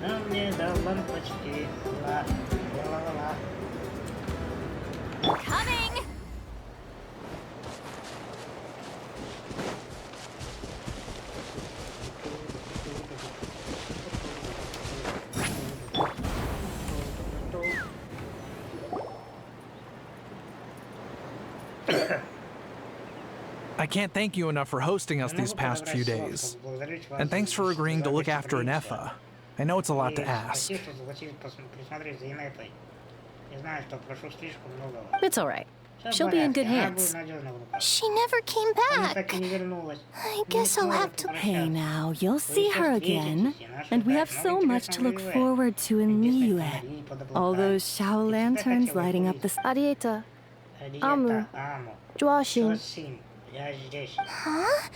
Ну, мне долбан почти. Ла-ла-ла-ла.
Coming!
I can't thank you enough for hosting us these past few days. And thanks for agreeing to look after Anefa. I know it's a lot to ask.
It's all right. She'll be in good hands.
She never came back. I guess I'll have to...
Hey now, you'll see her again. And we have so much to look forward to in Liyue. All those Shao lanterns lighting up the...
Adieta. Amu. Joashin.
Huh?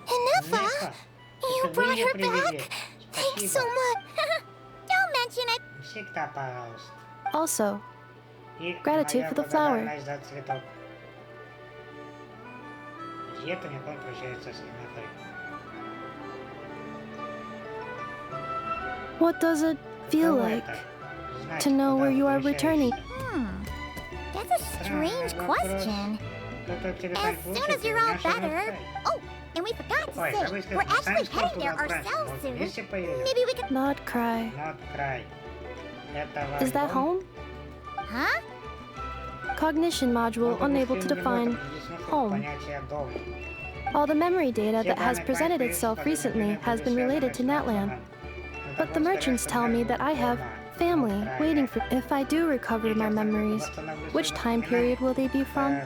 Hinefa? You brought her back? Thanks so much. Don't mention it.
Also, gratitude for the flower. What does it feel like? to know where you are returning.
That's a strange question. As soon as you're all better... Oh, and we forgot to say, we're actually heading there ourselves soon. Maybe we could...
Not cry. Is that home?
Huh?
Cognition module unable to define home. All the memory data that has presented itself recently has been related to Natlan. But the merchants tell me that I have family waiting for... If I do recover my memories, which time period will they be from?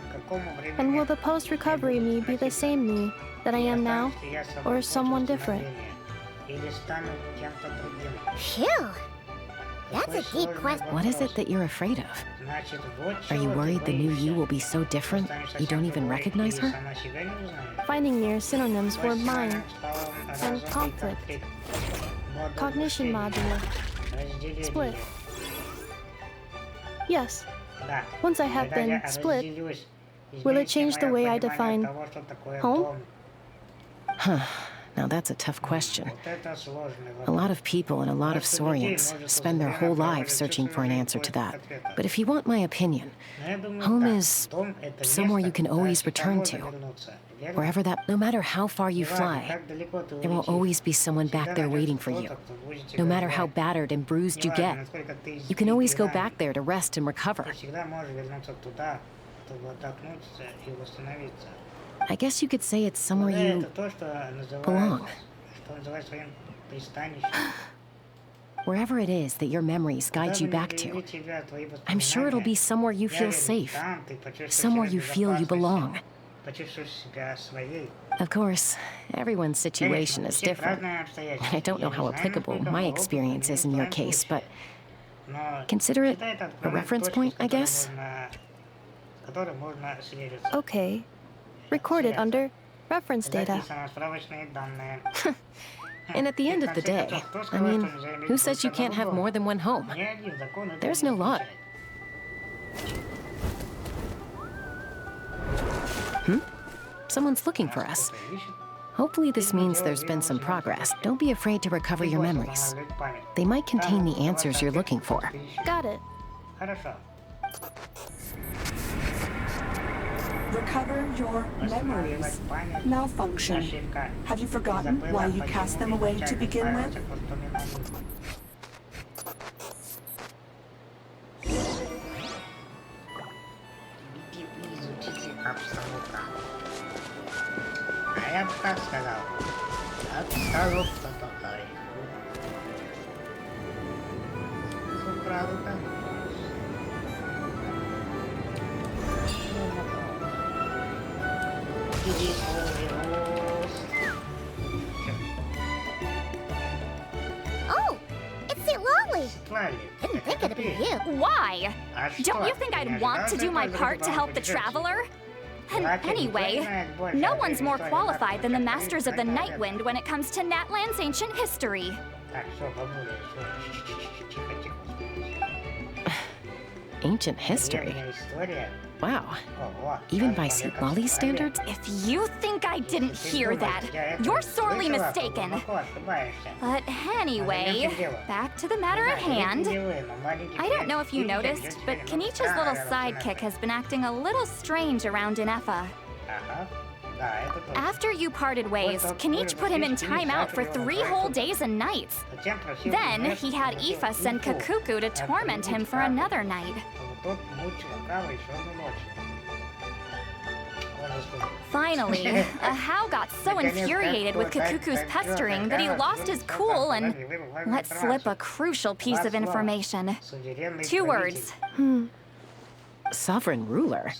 And will the post-recovery me be the same me that I am now, or someone different?
Phew! That's a deep question.
What is it that you're afraid of? Are you worried the new you will be so different you don't even recognize her?
Finding near synonyms for mind and conflict. Cognition module. Split. Yes. Once I have been split, will it change the way I define home?
Huh. Now that's a tough question. A lot of people and a lot of Saurians spend their whole lives searching for an answer to that. But if you want my opinion, home is somewhere you can always return to. Wherever that, no matter how far you fly, there will always be someone back there waiting for you. No matter how battered and bruised you get, you can always go back there to rest and recover. I guess you could say it's somewhere you belong. Wherever it is that your memories guide you back to, I'm sure it'll be somewhere you feel safe, somewhere you feel you belong. Of course, everyone's situation is different. I don't know how applicable my experience is in your case, but consider it a reference point, I guess.
Okay. Recorded under reference data.
And at the end of the day, I mean, who says you can't have more than one home? There's no law. Someone's looking for us. Hopefully this means there's been some progress. Don't be afraid to recover your memories. They might contain the answers you're looking for.
Got it.
Recover your memories. Malfunction. Have you forgotten why you cast them away to begin with?
Я бы так сказал. Обстановка такая. Правда.
Oh, it's St. Lolly. Didn't think it'd be you.
Why? Don't you think I'd want to do my part to help the traveler? And anyway, no one's more qualified than the Masters of the Nightwind when it comes to Natlan's ancient history.
Ancient history? Wow. Even by St. Lolly's standards?
If you think I didn't hear that, you're sorely mistaken. But anyway, back to the matter at hand. I don't know if you noticed, but Kenichi's little sidekick has been acting a little strange around Inefa. After you parted ways, Kenichi put him in timeout for 3 whole days and nights. Then he had Ifa send Kakuku to torment him for another night. Finally, Ahau got so infuriated with Kakuku's pestering that he lost his cool and let slip a crucial piece of information. 2 words.
Sovereign ruler?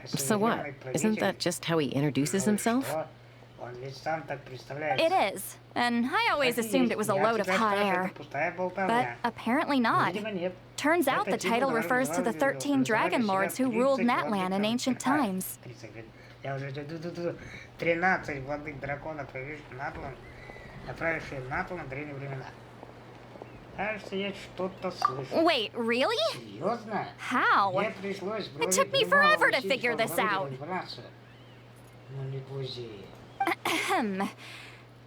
So what? Isn't that just how he introduces himself?
It is, and I always assumed it was a load of hot air. But apparently not. Turns out the title refers to the 13 dragon lords who ruled Natlan in ancient times. Wait, really? How? It took me forever to figure this out.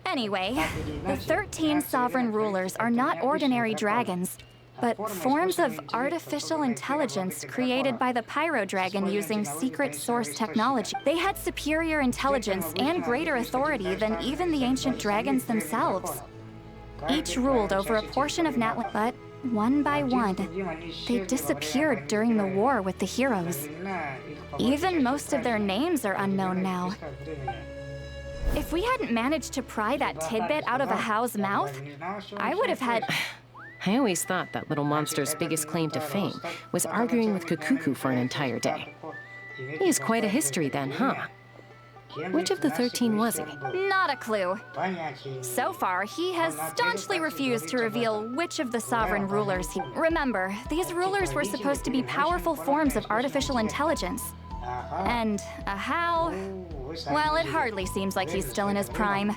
Anyway, the 13 sovereign rulers are not ordinary dragons. but forms of artificial intelligence created by the Pyro Dragon using secret source technology. They had superior intelligence and greater authority than even the ancient dragons themselves. Each ruled over a portion of Natlan, but one by one, they disappeared during the war with the heroes. Even most of their names are unknown now. If we hadn't managed to pry that tidbit out of a How's mouth, I would have had...
I always thought that little monster's biggest claim to fame was arguing with Kukuku for an entire day. He has quite a history then, huh? Which of the 13 was he?
Not a clue. So far, he has staunchly refused to reveal which of the sovereign rulers he... Remember, these rulers were supposed to be powerful forms of artificial intelligence. And a How? Well, it hardly seems like he's still in his prime.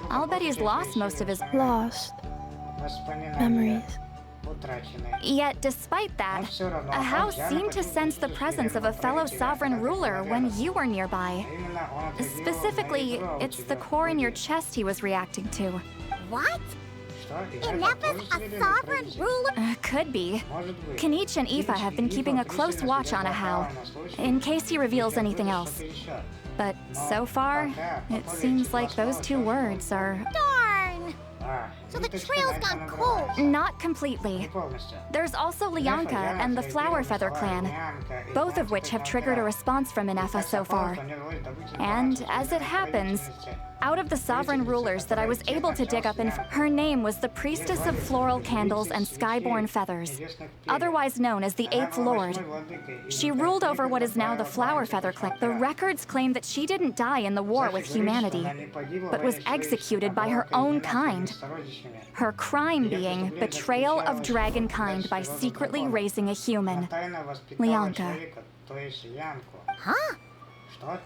I'll bet he's lost most of his...
Lost. Memories.
Yet, despite that, a How seemed to sense the presence of a fellow sovereign ruler when you were nearby. Specifically, it's the core in your chest he was reacting to.
What? Ineppa's a sovereign ruler?
Could be. Kenichi and Aoife have been keeping a close watch on a How, in case he reveals anything else. But so far, it seems like those two words are...
Darn! So the trail's gone cold.
Not completely. There's also Lianka and the Flower Feather clan, both of which have triggered a response from Ineppa so far. And as it happens, out of the sovereign rulers that I was able to dig up, her name was the Priestess of Floral Candles and Skyborn Feathers, otherwise known as the Eighth Lord. She ruled over what is now the Flower Feather clan. The records claim that she didn't die in the war with humanity, but was executed by her own kind. Her crime being betrayal of dragonkind by secretly raising a human. Lianka.
Huh?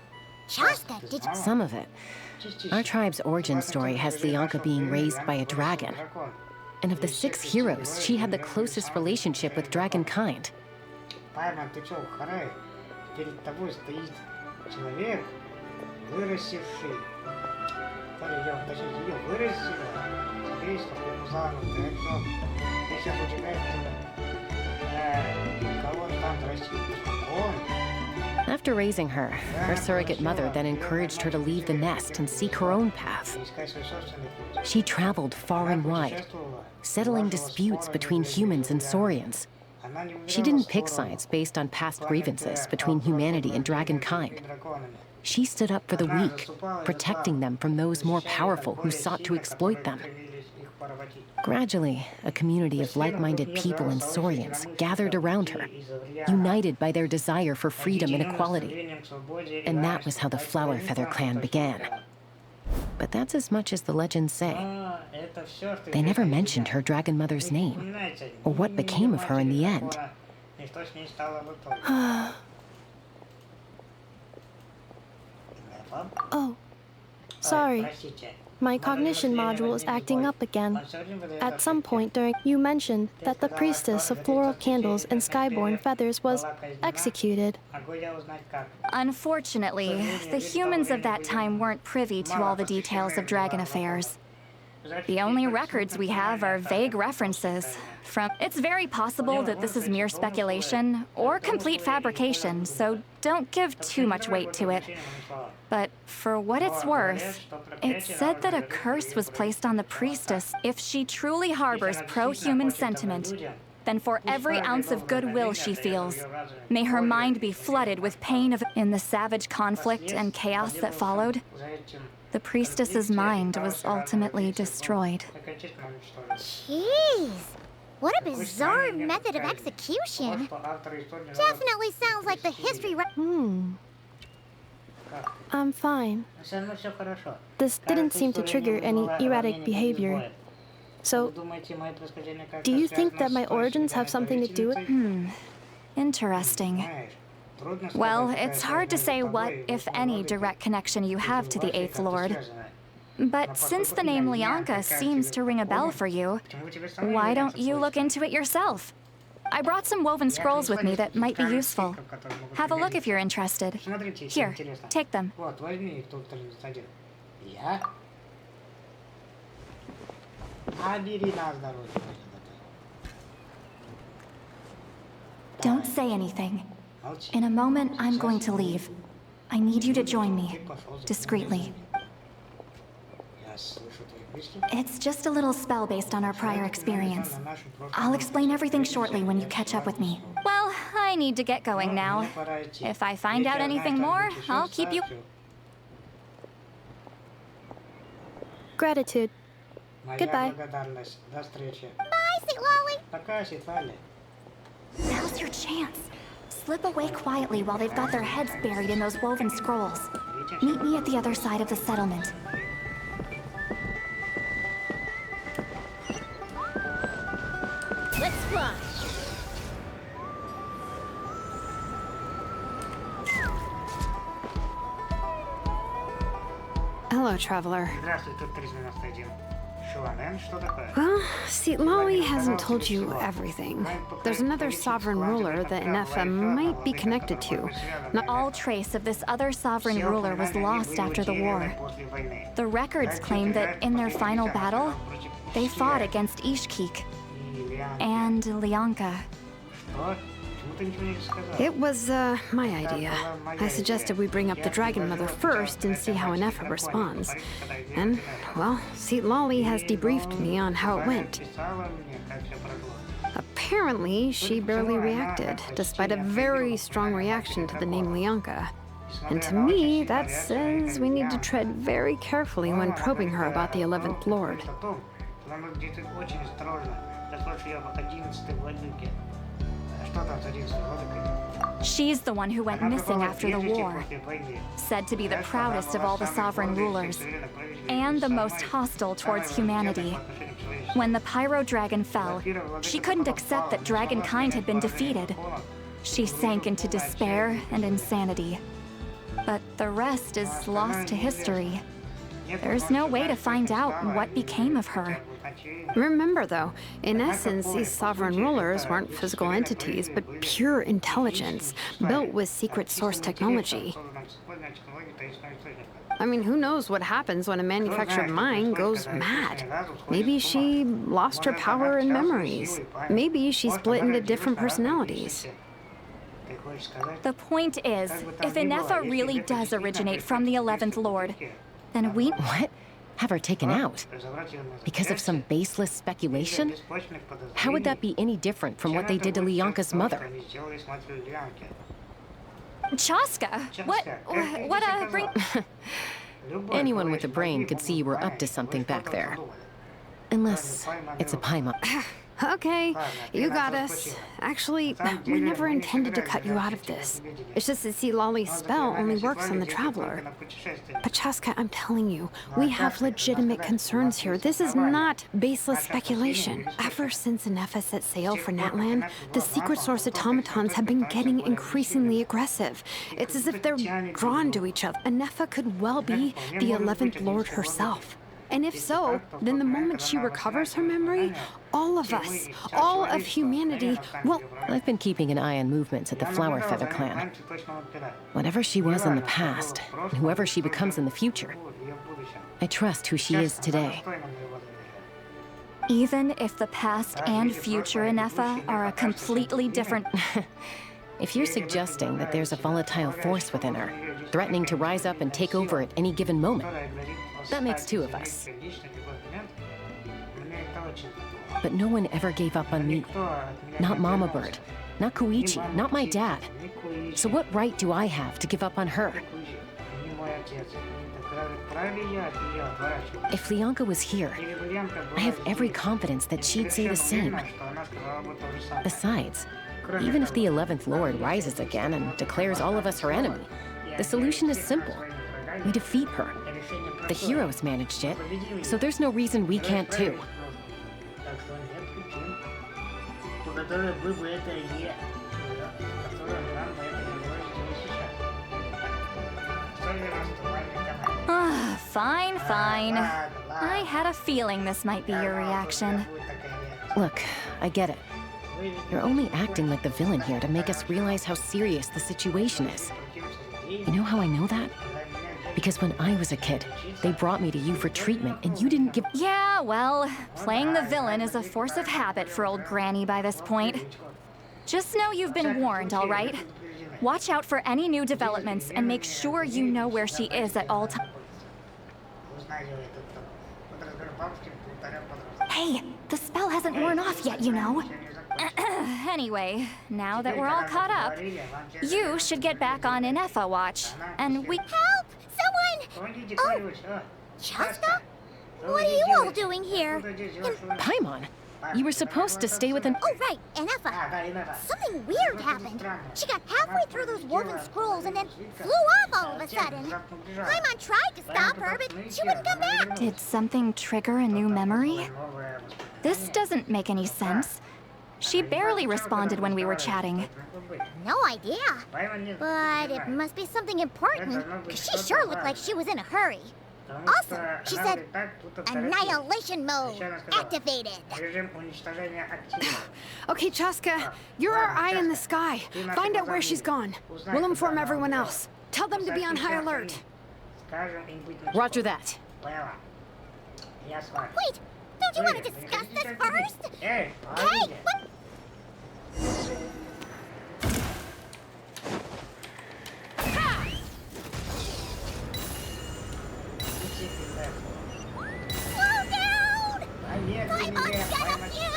Chaska, did you...
Some of it. Our tribe's origin story has Lianka being raised by a dragon. And of the 6 heroes, she had the closest relationship with dragonkind. After raising her surrogate mother then encouraged her to leave the nest and seek her own path. She traveled far and wide, settling disputes between humans and Saurians. She didn't pick sides based on past grievances between humanity and dragonkind. She stood up for the weak, protecting them from those more powerful who sought to exploit them. Gradually, a community of like-minded people and Saurians gathered around her, united by their desire for freedom and equality. And that was how the Flower Feather clan began. But that's as much as the legends say. They never mentioned her dragon mother's name, or what became of her in the end.
Oh, sorry. My cognition module is acting up again. At some point during, you mentioned that the Priestess of Floral Candles and Skyborn Feathers was executed.
Unfortunately, the humans of that time weren't privy to all the details of dragon affairs. The only records we have are vague references from... It's very possible that this is mere speculation or complete fabrication, so don't give too much weight to it. But for what it's worth, it's said that a curse was placed on the priestess. If she truly harbors pro-human sentiment, then for every ounce of goodwill she feels, may her mind be flooded with pain of... In the savage conflict and chaos that followed, the priestess's mind was ultimately destroyed.
Jeez, what a bizarre method of execution. Definitely sounds like the history...
I'm fine. This didn't seem to trigger any erratic behavior. So, do you think that my origins have something to do with...
Interesting. Well, it's hard to say what, if any, direct connection you have to the Eighth Lord. But since the name Lianka seems to ring a bell for you, why don't you look into it yourself? I brought some woven scrolls with me that might be useful. Have a look if you're interested. Here, take them. say anything. In a moment, I'm going to leave. I need you to join me, discreetly. It's just a little spell based on our prior experience. I'll explain everything shortly when you catch up with me. Well, I need to get going now. If I find out anything more, I'll keep you...
Gratitude. Goodbye.
Bye, Sweet Lolly.
Now's your chance. Slip away quietly while they've got their heads buried in those woven scrolls. Meet me at the other side of the settlement.
Let's fly.
Hello, traveler.
Здравствуй, тут 391. Что такое?
Well, see, Lolly hasn't told you everything. There's another sovereign ruler that Nefa might be connected to.
Not all trace of this other sovereign ruler was lost after the war. The records claim that in their final battle, they fought against Ishkik and Lianka.
It was, my idea. I suggested we bring up the Dragon Mother first and see how Nefa responds. And, well, see, Lolly has debriefed me on how it went. Apparently, she barely reacted, despite a very strong reaction to the name Lianka. And to me, that says we need to tread very carefully when probing her about the 11th Lord.
She's the one who went missing after the war, said to be the proudest of all the sovereign rulers, and the most hostile towards humanity. When the Pyro Dragon fell, she couldn't accept that dragonkind had been defeated. She sank into despair and insanity. But the rest is lost to history. There's no way to find out what became of her.
Remember, though, in essence, these sovereign rulers weren't physical entities, but pure intelligence, built with secret source technology. I mean, who knows what happens when a manufactured mind goes mad? Maybe she lost her power and memories. Maybe she split into different personalities.
The point is, if Inefa really does originate from the 11th Lord, then we...
What? Have her taken out? Because of some baseless speculation? How would that be any different from what they did to Lianka's mother?
Chaska? What bring...
Anyone with a brain could see you were up to something back there. Unless it's a Paimon.
Okay, you got us. Actually, we never intended to cut you out of this. It's just that, see, Lolly's spell only works on the Traveler. But Chaska, I'm telling you, we have legitimate concerns here. This is not baseless speculation. Ever since Inefa set sail for Natlan, the secret source automatons have been getting increasingly aggressive. It's as if they're drawn to each other. Inefa could well be the 11th Lord herself. And if so, then the moment she recovers her memory, all of us, all of humanity will...
I've been keeping an eye on movements at the Flower Feather clan. Whatever she was in the past, and whoever she becomes in the future, I trust who she is today.
Even if the past and future Inefa are a completely different...
If you're suggesting that there's a volatile force within her, threatening to rise up and take over at any given moment, that makes two of us. But no one ever gave up on me. Not Mama Bird, not Koichi, not my dad. So what right do I have to give up on her? If Lianka was here, I have every confidence that she'd say the same. Besides, even if the 11th Lord rises again and declares all of us her enemy, the solution is simple. We defeat her. The heroes managed it, so there's no reason we can't too.
Fine. I had a feeling this might be your reaction.
Look, I get it. You're only acting like the villain here to make us realize how serious the situation is. You know how I know that? Because when I was a kid, they brought me to you for treatment, and you didn't give...
Yeah, well, playing the villain is a force of habit for old Granny by this point. Just know you've been warned, all right? Watch out for any new developments and make sure you know where she is at all times. Hey, the spell hasn't worn off yet, you know. Anyway, now that we're all caught up, you should get back on Inefa watch, and we—
Help! Someone! Oh, Chaska? What are you all doing here?
Paimon, you were supposed to stay with an—
Oh, right, Inefa. Something weird happened. She got halfway through those woven scrolls and then flew off all of a sudden. Paimon tried to stop her, but she wouldn't come back.
Did something trigger a new memory? This doesn't make any sense. She barely responded when we were chatting.
No idea. But it must be something important, because she sure looked like she was in a hurry. Also, she said, annihilation mode activated.
Okay, Chaska, you're our eye in the sky. Find out where she's gone. We'll inform everyone else. Tell them to be on high alert.
Roger that.
Wait, don't you want to discuss this first? Hey, what? Slow down! Paimon's got you!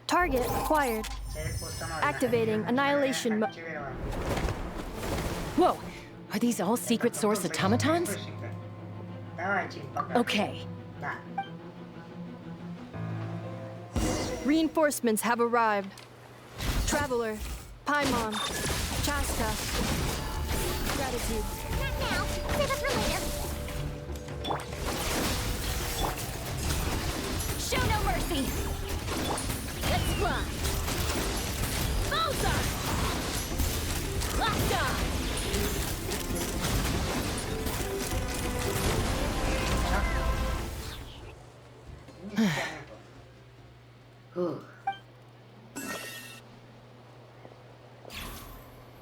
Target acquired. Activating annihilation mode.
Whoa! Are these all secret source automatons? Okay.
Reinforcements have arrived. Traveler, Paimon, Chaska. Gratitude.
Not now. Save it for later.
Show no mercy!
Let's run! Mozart! Locked on!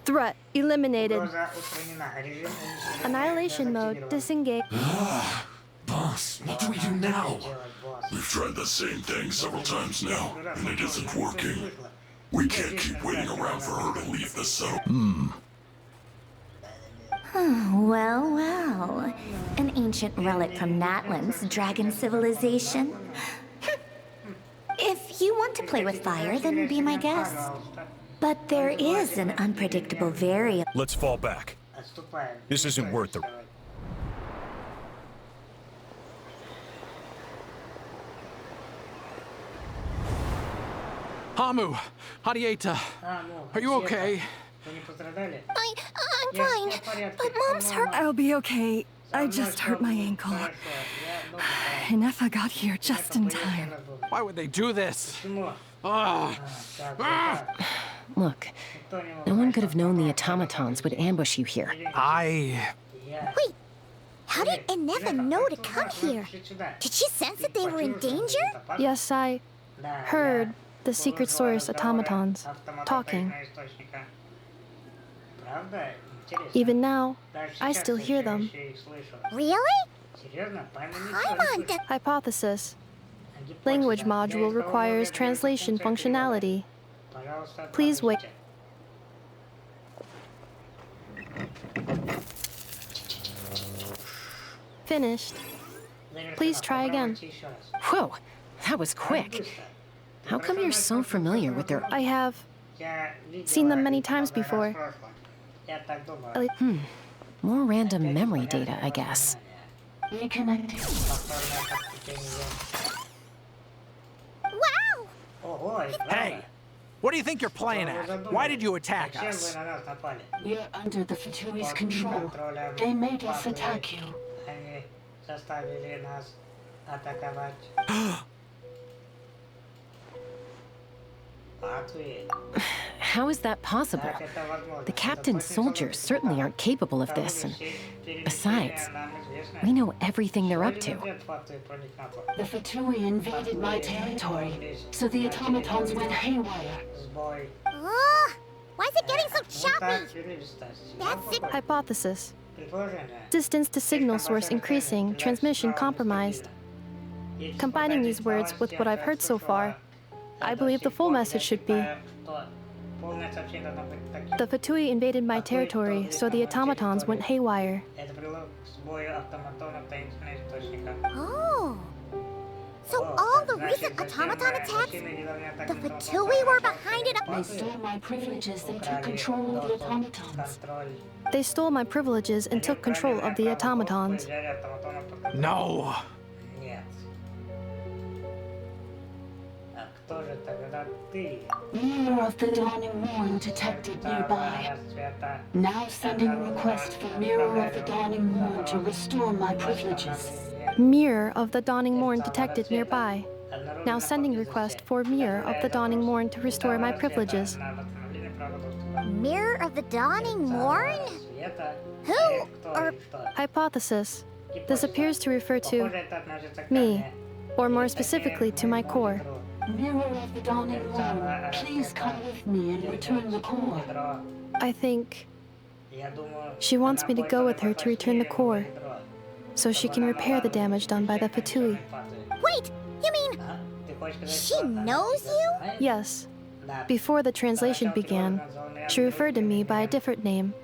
Threat eliminated. Annihilation mode disengaged.
Boss, what do we do now? We've tried the same thing several times now, and it isn't working. We can't keep waiting around for her to leave the settlement.
Well, well. An ancient relic from Natlan's dragon civilization. If you want to play with fire, then be my guest. But there is an unpredictable variable.
Let's fall back. This isn't worth it.
Hamu, Hadieta, are you okay?
I'm fine, but Mom's hurt.
I'll be okay. I just hurt my ankle. Inefa got here just in time.
Why would they do this?
Look, no one could have known the automatons would ambush you here.
Wait, how did Inefa know to come here? Did she sense that they were in danger?
Yes, I heard the secret source automatons talking. Even now, I still hear them.
Really?
Hypothesis. Language module requires translation functionality. Please wait. Finished. Please try again.
Whoa, that was quick. How come you're so familiar with their—
I have seen them many times before.
More random memory data, I guess.
Wow!
Hey! What do you think you're playing at? Why did you attack us?
We're under the Faturi's control. They made us attack you.
How is that possible? The captain's soldiers certainly aren't capable of this, and besides, we know everything they're up to.
The Faturi invaded my territory, so the automatons went haywire.
Why choppy. That's it.
Hypothesis. Distance to signal source increasing, transmission compromised. Combining these words with what I've heard so far, I believe the full message should be: the Fatui invaded my territory, so the automatons went haywire.
Oh. So all the recent automaton attacks, the Fatui were behind it.
They stole my privileges and took control of the automatons.
They stole my privileges and took control of the automatons.
No.
Mirror of the dawning morn detected nearby. Now sending a request for Mirror of the dawning morn to restore my privileges.
Mirror of the dawning morn detected nearby. Now sending request for Mirror of the dawning morn to restore my privileges.
Mirror of the dawning morn? Who or...
Hypothesis. This appears to refer to me, or more specifically to my core.
Mirror of the dawning morn, please come with me and return the core.
I think she wants me to go with her to return the core, so she can repair the damage done by the Fatui.
Wait, you mean she knows you?
Yes. Before the translation began, she referred to me by a different name,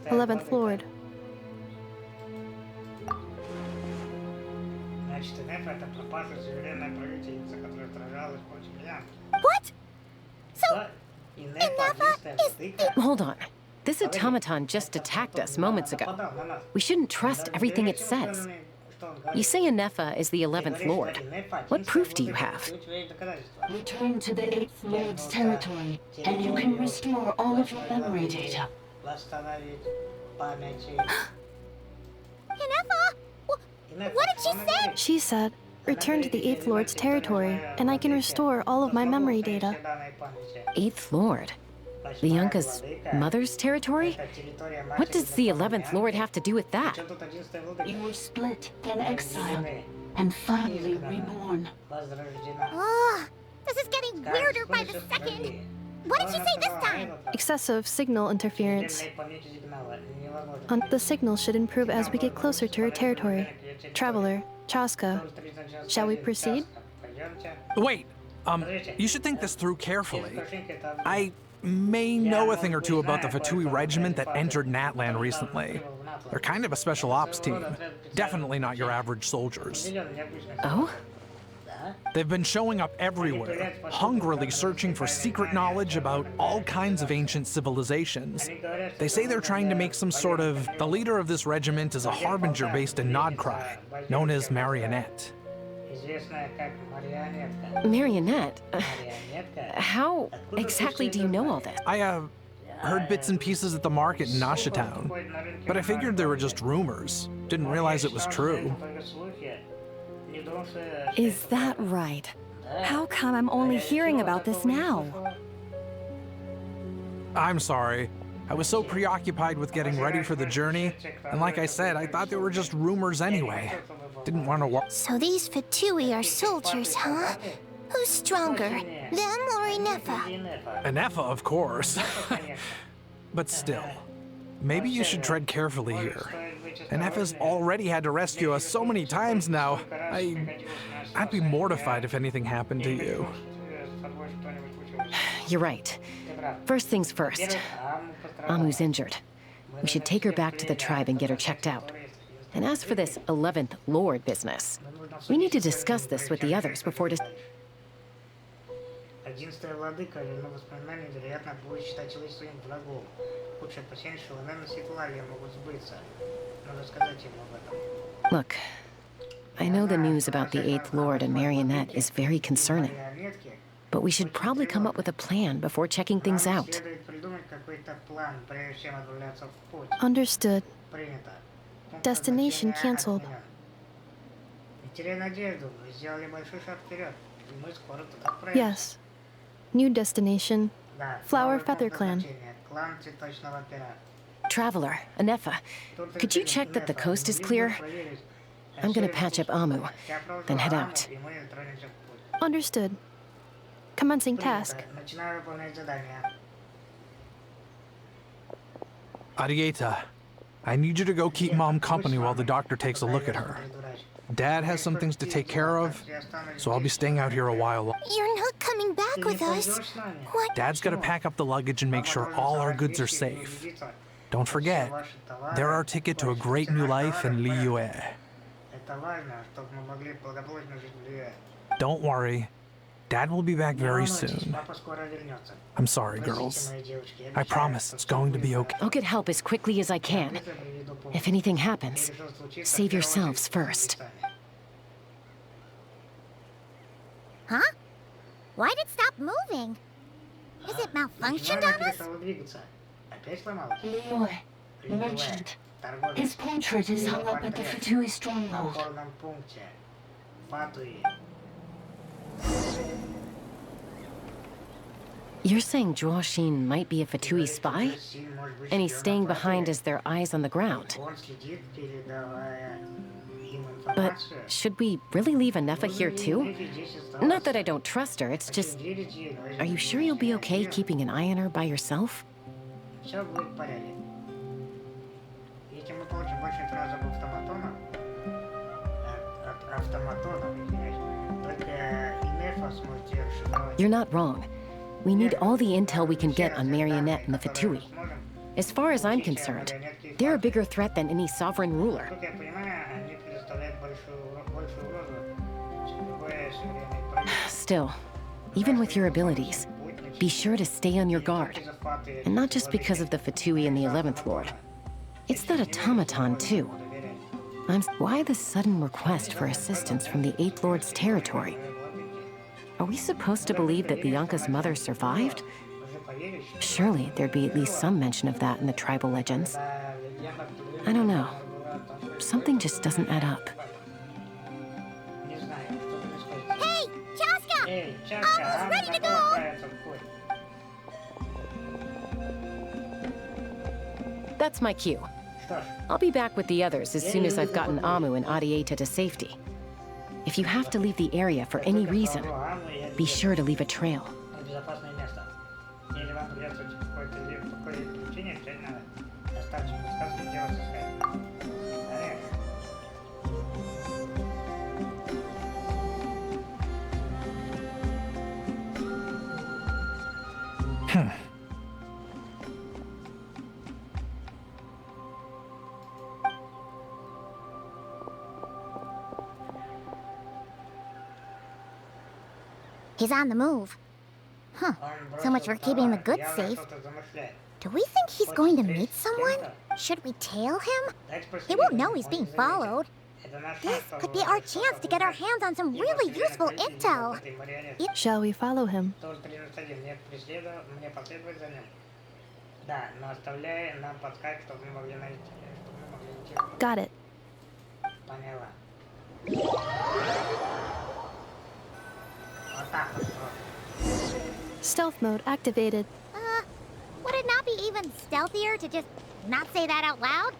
11th Lord.
What? So, Inefa is the...
Hold on. This automaton just attacked us moments ago. We shouldn't trust everything it says. You say Inefa is the 11th Lord. What proof do you have?
Return to the 8th Lord's territory, and you can restore all of your memory data.
Inefa? What did she say?
She said, return to the 8th Lord's territory, and I can restore all of my memory data.
8th Lord? Bianca's mother's territory? What does the 11th Lord have to do with that?
You were split, then exiled, and finally reborn.
Oh, this is getting weirder by the second. What did she say this time?
Excessive signal interference. The signal should improve as we get closer to her territory. Traveler, Chaska, shall we proceed?
Wait, you should think this through carefully. I may know a thing or two about the Fatui regiment that entered Natlan recently. They're kind of a special ops team. Definitely not your average soldiers.
Oh?
They've been showing up everywhere, hungrily searching for secret knowledge about all kinds of ancient civilizations. They say they're trying to make some sort of... The leader of this regiment is a harbinger based in Nodcry, known as Marionette.
Marionette? How exactly do you know all this?
I, heard bits and pieces at the market in Nasha Town, but I figured they were just rumors. Didn't realize it was true.
Is that right? How come I'm only hearing about this now?
I'm sorry. I was so preoccupied with getting ready for the journey, and like I said, I thought they were just rumors anyway. Didn't want to
So these Fatui are soldiers, huh? Who's stronger, them or Inefa?
Inefa, of course. But still, maybe you should tread carefully here. Inefa's already had to rescue us so many times now. I'd be mortified if anything happened to you.
You're right. First things first. Amu's injured. We should take her back to the tribe and get her checked out. And as for this 11th Lord business, we need to discuss this with the others before Look, I know the news about the 8th Lord and Marionette is very concerning, but we should probably come up with a plan before checking things out.
Understood. Destination canceled. Yes. New destination. Flower Feather Clan.
Traveler, Inefa, could you check that the coast is clear? I'm gonna patch up Amu, then head out.
Understood. Commencing task.
Arieta, I need you to go keep Mom company while the doctor takes a look at her. Dad has some things to take care of, so I'll be staying out here a while.
You're not coming back with us. What?
Dad's gotta pack up the luggage and make sure all our goods are safe. Don't forget, they're our ticket to a great new life in Liyue. Don't worry, Dad will be back very soon. I'm sorry, girls. I promise it's going to be okay.
I'll get help as quickly as I can. If anything happens, save yourselves first.
Huh? Why'd it stop moving? Is it malfunctioned on us?
Liyue, merchant. His portrait is hung up at the Fatui stronghold.
You're saying Zhuoxin might be a Fatui spy? And he's staying behind as their eyes on the ground. But should we really leave Anefa here too? Not that I don't trust her, it's just... Are you sure you'll be okay keeping an eye on her by yourself? You're not wrong. We need all the intel we can get on Marionette and the Fatui. As far as I'm concerned, they're a bigger threat than any sovereign ruler. Still, even with your abilities, be sure to stay on your guard. And not just because of the Fatui and the 11th Lord. It's that automaton, too. Why the sudden request for assistance from the 8th Lord's territory? Are we supposed to believe that Bianca's mother survived? Surely there'd be at least some mention of that in the tribal legends. I don't know. Something just doesn't add up.
Hey, Chaska! Almost ready to go!
That's my cue. I'll be back with the others as soon as I've gotten Amu and Arieta to safety. If you have to leave the area for any reason, be sure to leave a trail.
He's on the move. Huh. So much for keeping the goods safe. Do we think he's going to meet someone? Should we tail him? He won't know he's being followed. This could be our chance to get our hands on some really useful intel.
Shall we follow him? Got it. Stealth mode activated.
Would it not be even stealthier to just not say that out loud?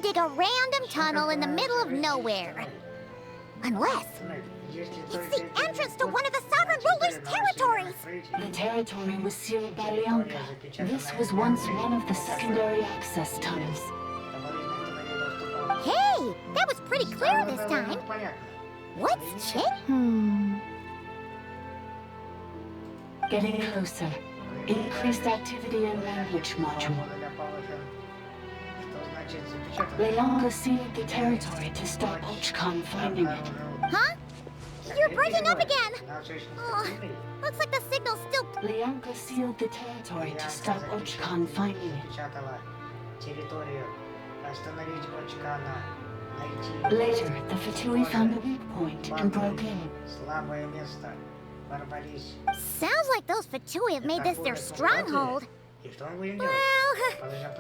Dig a random tunnel in the middle of nowhere. Unless it's the entrance to one of the sovereign ruler's territories.
The territory was sealed by Bianca. This was once one of the secondary access tunnels.
Hey, that was pretty clear this time. What's changed?
Getting closer. Increased activity in language module. Bianca sealed the territory to stop Ochcon finding it.
Huh? You're breaking up again. Looks like the signal's still...
Leonka sealed the territory to stop Ochkan finding it. Later, the Fatui found a weak point and broke in.
Sounds like those Fatui have made this their stronghold. Well,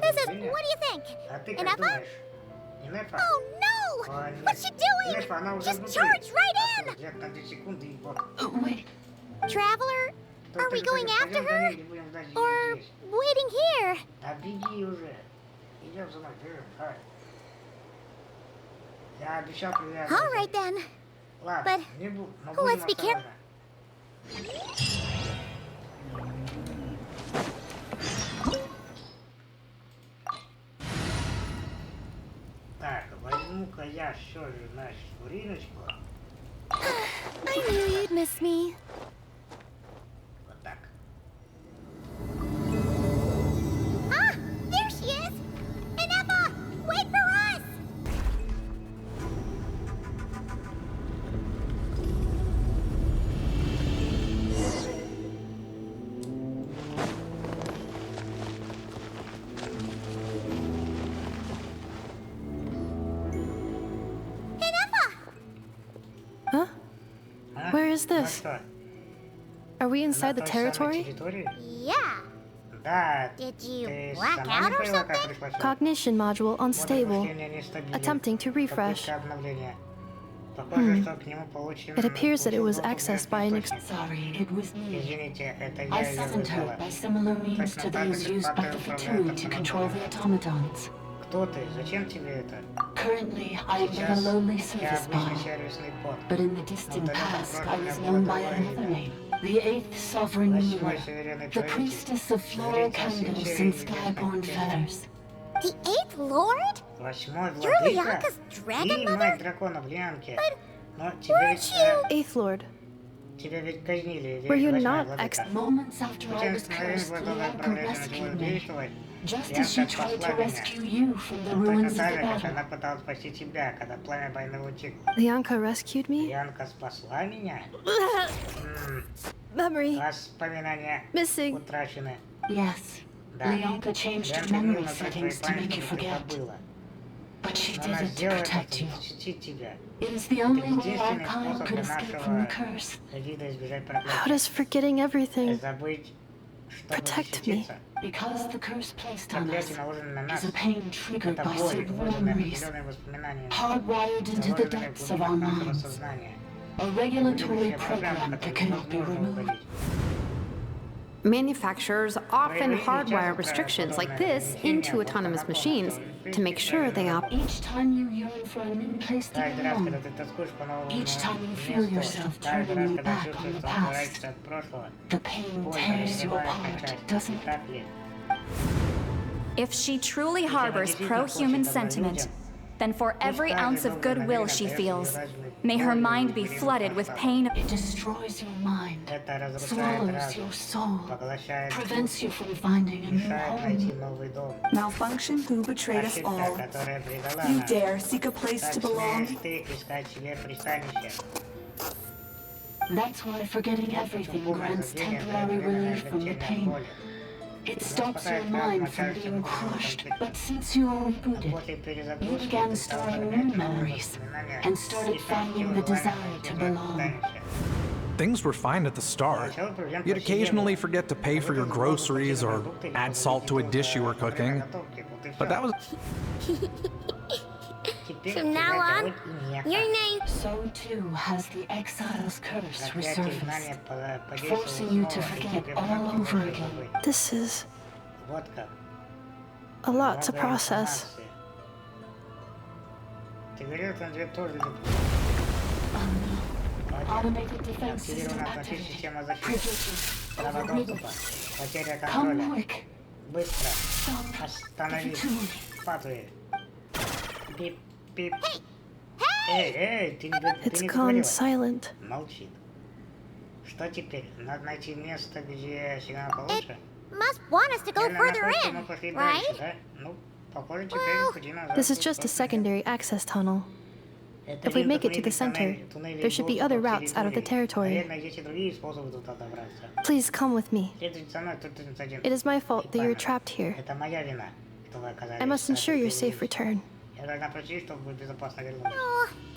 this is... What do you think? Ineffa? Oh no! What's she doing? Just charged right in!
Oh, wait.
Traveler, are we going after her? Or waiting here? Alright then. But let's be careful.
I knew you'd miss me.
Ah! There she is! Ineffa! Wait for us!
Huh? Where is this? Are we inside the territory?
Yeah. Did you black out or something?
Cognition module unstable. Attempting to refresh. It appears that it was accessed by an
Sorry, it was me. I summoned her by similar means to those used by the Fatui to control the automatons. Currently, I am but a lowly service bot. But in the distant past, I was known by another name. The 8th Sovereign Ruler, the Priestess of Floral Candles and Skyborn Feathers.
The 8th Lord? You're Leonka's dragon mother? But weren't you...
8th Lord. Were you not
Moments after I was cursed, Leonka rescued me. Just as she tried to rescue you from the ruins of the battle.
Leonka rescued me? Memory. Missing.
Yes. Leonka changed her memory settings to make you forget. But she did it to protect you. It is the only way our kind could escape from the curse.
How does forgetting everything protect me?
Because the curse placed on us is a pain triggered by certain memories, hardwired into the depths of our minds. A regulatory program that cannot be removed.
Manufacturers often hardwire restrictions like this into autonomous machines to make sure they operate.
Each time you yearn for a new place to belong, each time you feel yourself turning your back on the past, the pain tears you apart, doesn't it?
If she truly harbors pro-human sentiment, then for every ounce of goodwill she feels, may her mind be flooded with pain.
It destroys your mind, swallows your soul, prevents you from finding a new home.
Malfunction who betrayed us all. You dare seek a place to belong?
That's why forgetting everything grants temporary relief from the pain. It stops your mind from being crushed, but since you are rebooted, you began storing new memories and started finding the desire to belong.
Things were fine at the start. You'd occasionally forget to pay for your groceries or add salt to a dish you were cooking. But that was...
From now on, your name...
So too has the exile's curse resurfaced, forcing you to forget all over again.
This is a lot to process.
Automated defense system activated. Privileges overridden. Come quick. Stop the Fatui.
It's gone silent.
It must want us to go further in, right?
This is just a secondary access tunnel.
If we make it to the center, there should be other routes out of the territory. Please come with me. It is my fault that you're trapped here. I must ensure your safe return.
Oh,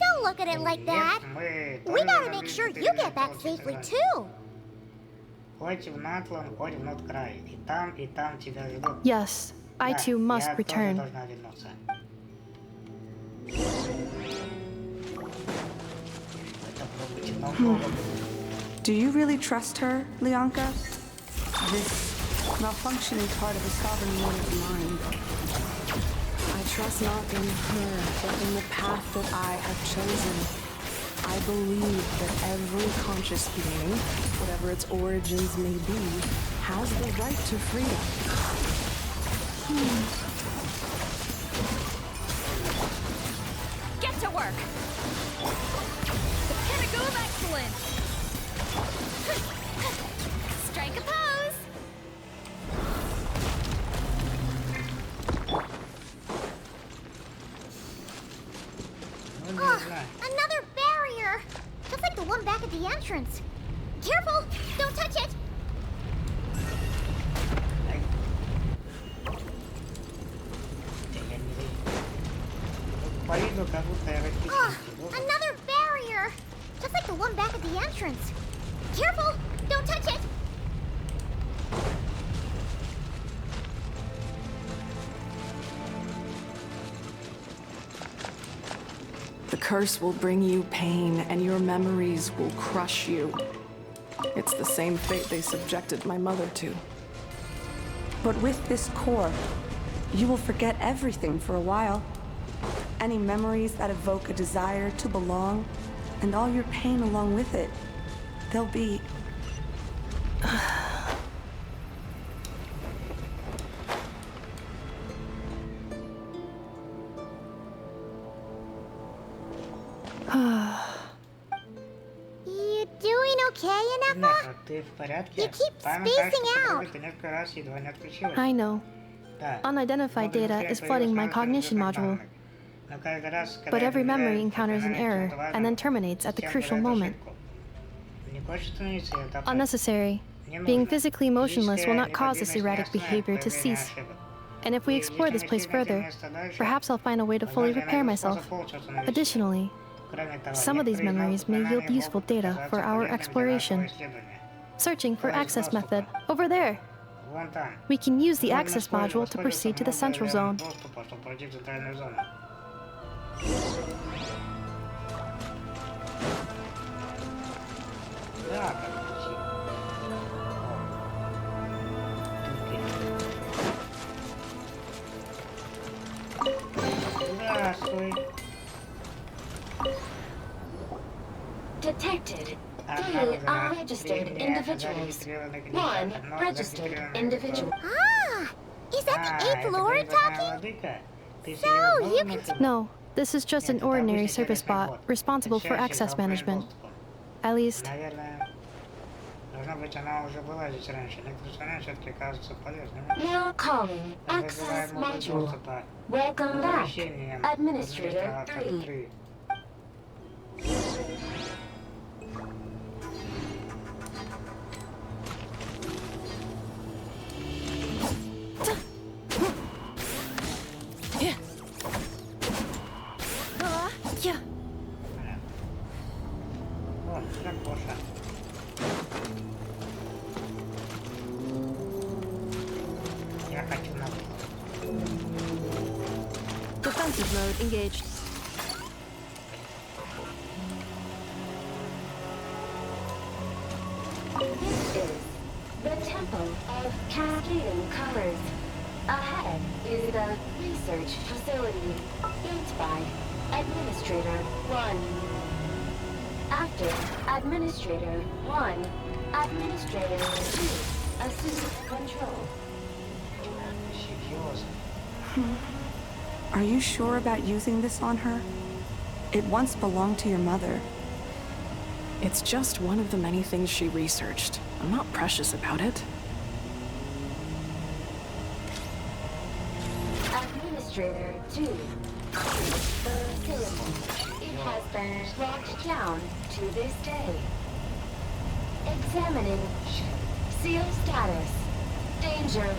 don't look at it like that. We gotta make sure you get back safely too.
Yes, I too must return.
Do you really trust her, Leonka? This malfunctioning part of the sovereign woman's mind.
I trust not in her, but in the path that I have chosen. I believe that every conscious being, whatever its origins may be, has the right to freedom.
Get to work! The pinnacle of excellence! Strike a pose!
Oh, another barrier! Just like the one back at the entrance. Careful! Don't touch it! Oh, another barrier! Just like the one back at the entrance. Careful! Don't touch it!
The curse will bring you pain, and your memories will crush you. It's the same fate they subjected my mother to.
But with this core, you will forget everything for a while. Any memories that evoke a desire to belong, and all your pain along with it, they'll be...
You doing okay, Inefa? You keep spacing out.
I know. Unidentified data is flooding my cognition module. But every memory encounters an error and then terminates at the crucial moment. Unnecessary. Being physically motionless will not cause this erratic behavior to cease. And if we explore this place further, perhaps I'll find a way to fully repair myself. Additionally, some of these memories may yield useful data for our exploration. Searching for access method. Over there! We can use the access module to proceed to the central zone.
Detected. 3 unregistered individuals. 1 registered individual.
Ah! Is that the 8th Lord talking? So, you can...
No, this is just an ordinary service bot responsible for access management. At least...
Now calling access module. Welcome back, Administrator 3.
Defensive mode engaged.
This is the Temple of Cascading Colors. Ahead is the research facility, built by Administrator 1. After Administrator 1, Administrator 2 assumes control.
Are you sure about using this on her? It once belonged to your mother.
It's just one of the many things she researched. I'm not precious about it.
Administrator 2. The facility. has been locked down to this day. Examining seal status. Danger.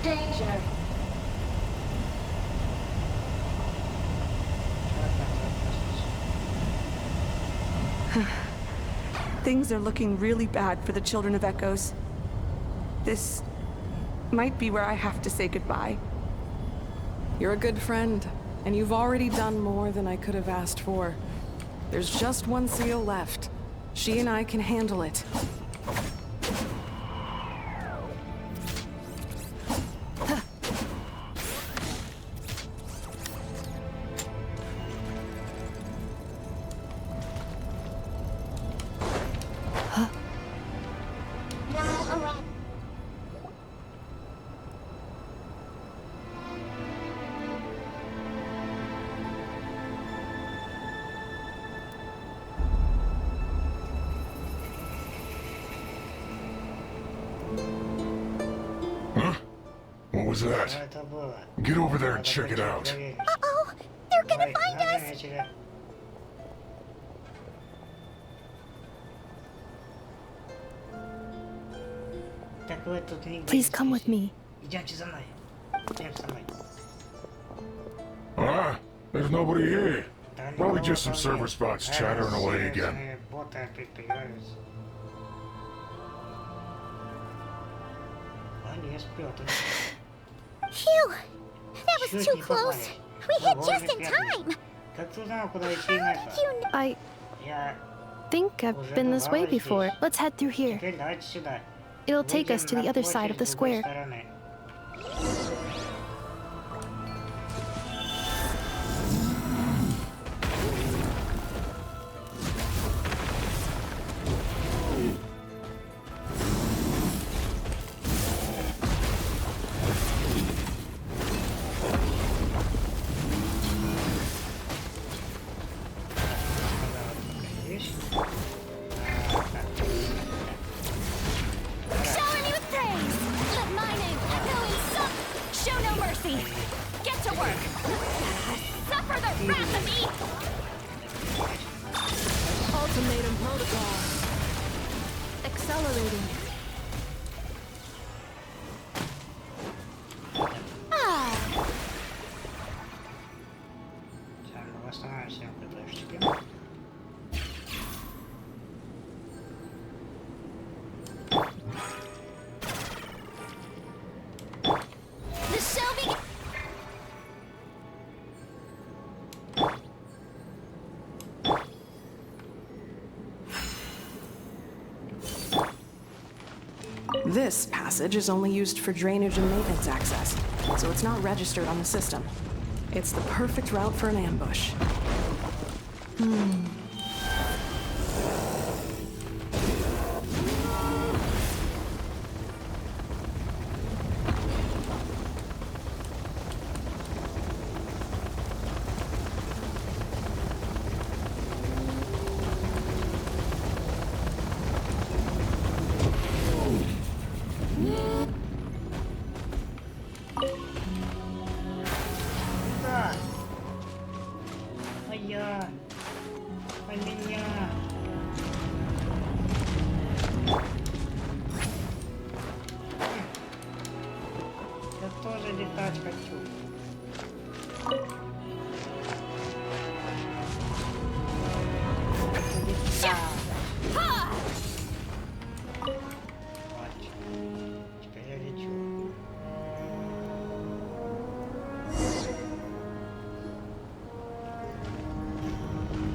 Danger.
Things are looking really bad for the Children of Echoes. This might be where I have to say goodbye.
You're a good friend, and you've already done more than I could have asked for. There's just one seal left. She and I can handle it.
What was that? Get over there and check it out.
Uh-oh! They're gonna find us!
Please come with me.
Huh? There's nobody here. Probably just some server spots chattering away again.
Phew! That was too close. We hit just in time.
I think I've been this way before. Let's head through here. It'll take us to the other side of the square.
Ultimatum protocol. Accelerating. This passage is only used for drainage and maintenance access, so it's not registered on the system. It's the perfect route for an ambush.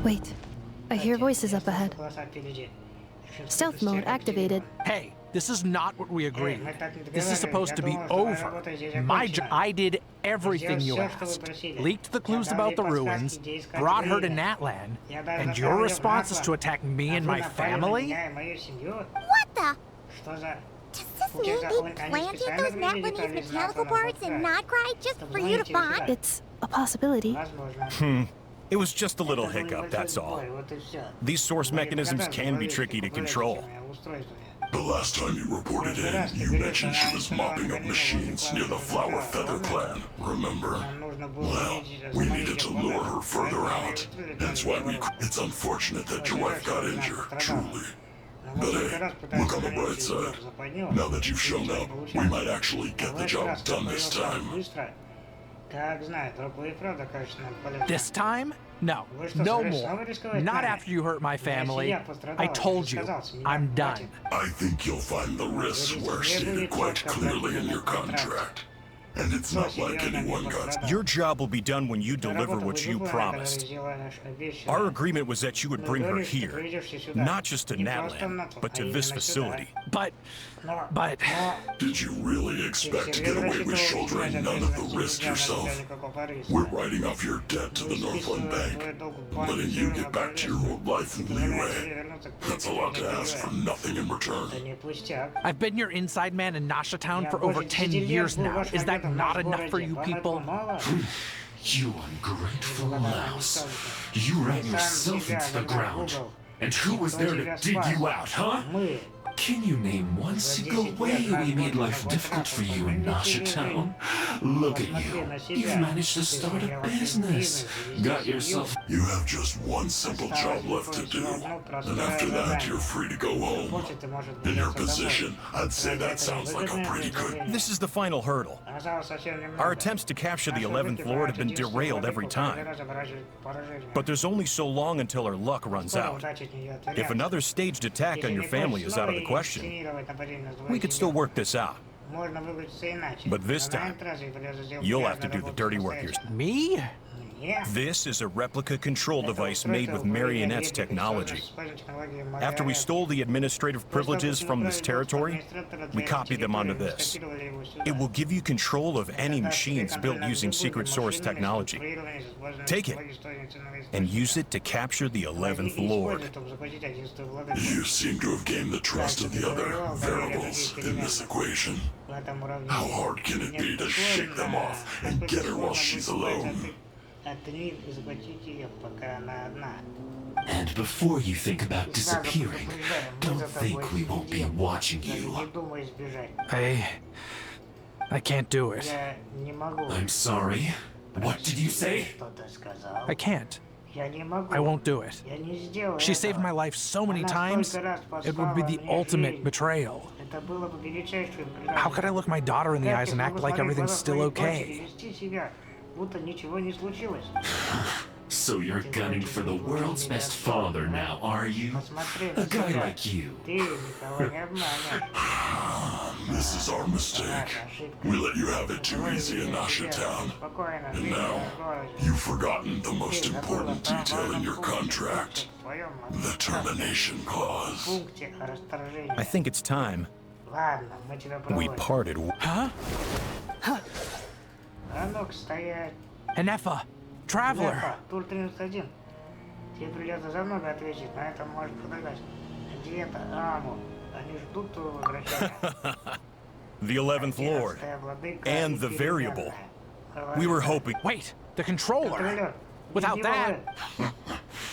Wait, I hear voices up ahead. Stealth mode activated.
Hey, this is not what we agreed. This is supposed to be over. I did everything you asked. Leaked the clues about the ruins, brought her to Natlan, and your response is to attack me and my family?
What the? Does this mean they planted those Natlanese mechanical parts in Nodcry just for you to find?
It's a possibility.
It was just a little hiccup, that's all. These source mechanisms can be tricky to control.
The last time you reported in, you mentioned she was mopping up machines near the Flower Feather clan, remember? Well, we needed to lure her further out. That's why it's unfortunate that your wife got injured, truly. But hey, look on the bright side. Now that you've shown up, we might actually get the job done this time.
This time? No. No more. Not after you hurt my family. I told you, I'm done.
I think you'll find the risks were stated quite clearly in your contract. And it's not like anyone got...
Your job will be done when you deliver what you promised. Our agreement was that you would bring her here, not just to Natlan, but to this facility.
But...
Did you really expect to get away with shouldering none of the risk yourself? We're writing off your debt to the Northland Bank, letting you get back to your old life in Liyue. That's a lot to ask for nothing in return.
I've been your inside man in Nasha Town for over 10 years now. Is that not enough for you people?
You ungrateful louse. You ran yourself into the ground. And who was there to dig you out, huh? Can you name one single way we made life difficult for you in Nasha Town? Look at you. You've managed to start a business. Got yourself...
You have just one simple job left to do. And after that, you're free to go home. In your position, I'd say that sounds like a pretty good...
This is the final hurdle. Our attempts to capture the 11th Lord have been derailed every time. But there's only so long until our luck runs out. If another staged attack on your family is out of the question, we could still work this out. But this time, you'll have to do the dirty work yourself.
Me?
This is a replica control device made with Marionette's technology. After we stole the administrative privileges from this territory, we copied them onto this. It will give you control of any machines built using secret source technology. Take it, and use it to capture the 11th Lord.
You seem to have gained the trust of the other variables in this equation. How hard can it be to shake them off and get her while she's alone?
And before you think about disappearing, don't think we won't be watching you.
I can't do it.
I'm sorry. What did you say?
I can't. I won't do it. She saved my life so many times, it would be the ultimate betrayal. How could I look my daughter in the eyes and act like everything's still okay?
So you're gunning for the world's best father now, are you? A guy like you.
This is our mistake. We let you have it too easy in Nasha Town. And now, you've forgotten the most important detail in your contract. The termination clause.
I think it's time we parted.
Huh? Enefa, Traveler.
The 11th Lord. And the variable. We were hoping...
Wait, the controller. Without that...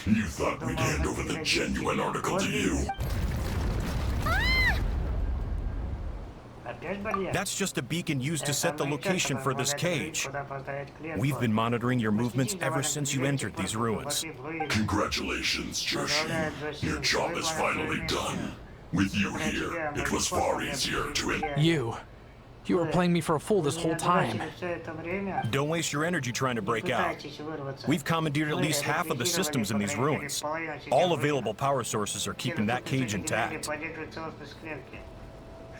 You thought we'd hand over the genuine article to you?
That's just a beacon used to set the location for this cage. We've been monitoring your movements ever since you entered these ruins.
Congratulations, Joshi. Your job is finally done. With you here, it was far easier to...
You were playing me for a fool this whole time.
Don't waste your energy trying to break out. We've commandeered at least half of the systems in these ruins. All available power sources are keeping that cage intact.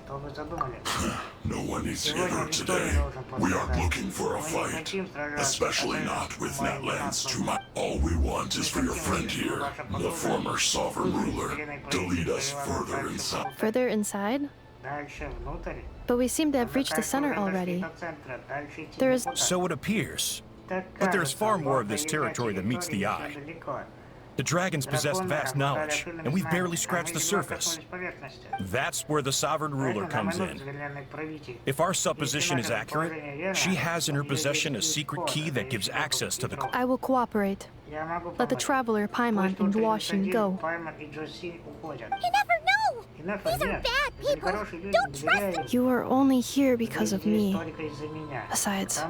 No one needs to get hurt today. We aren't looking for a fight, especially not with Natlan's too much. All we want is for your friend here, the former sovereign ruler, to lead us further inside.
Further inside? But we seem to have reached the center already. There is...
So it appears. But there's far more of this territory than meets the eye. The dragons possessed vast knowledge, and we've barely scratched the surface. That's where the sovereign ruler comes in. If our supposition is accurate, she has in her possession a secret key that gives access to the...
I will cooperate. Let the Traveler, Paimon, and Duoshin go.
You never know! These are bad people. Don't trust them.
You are only here because of me. Besides,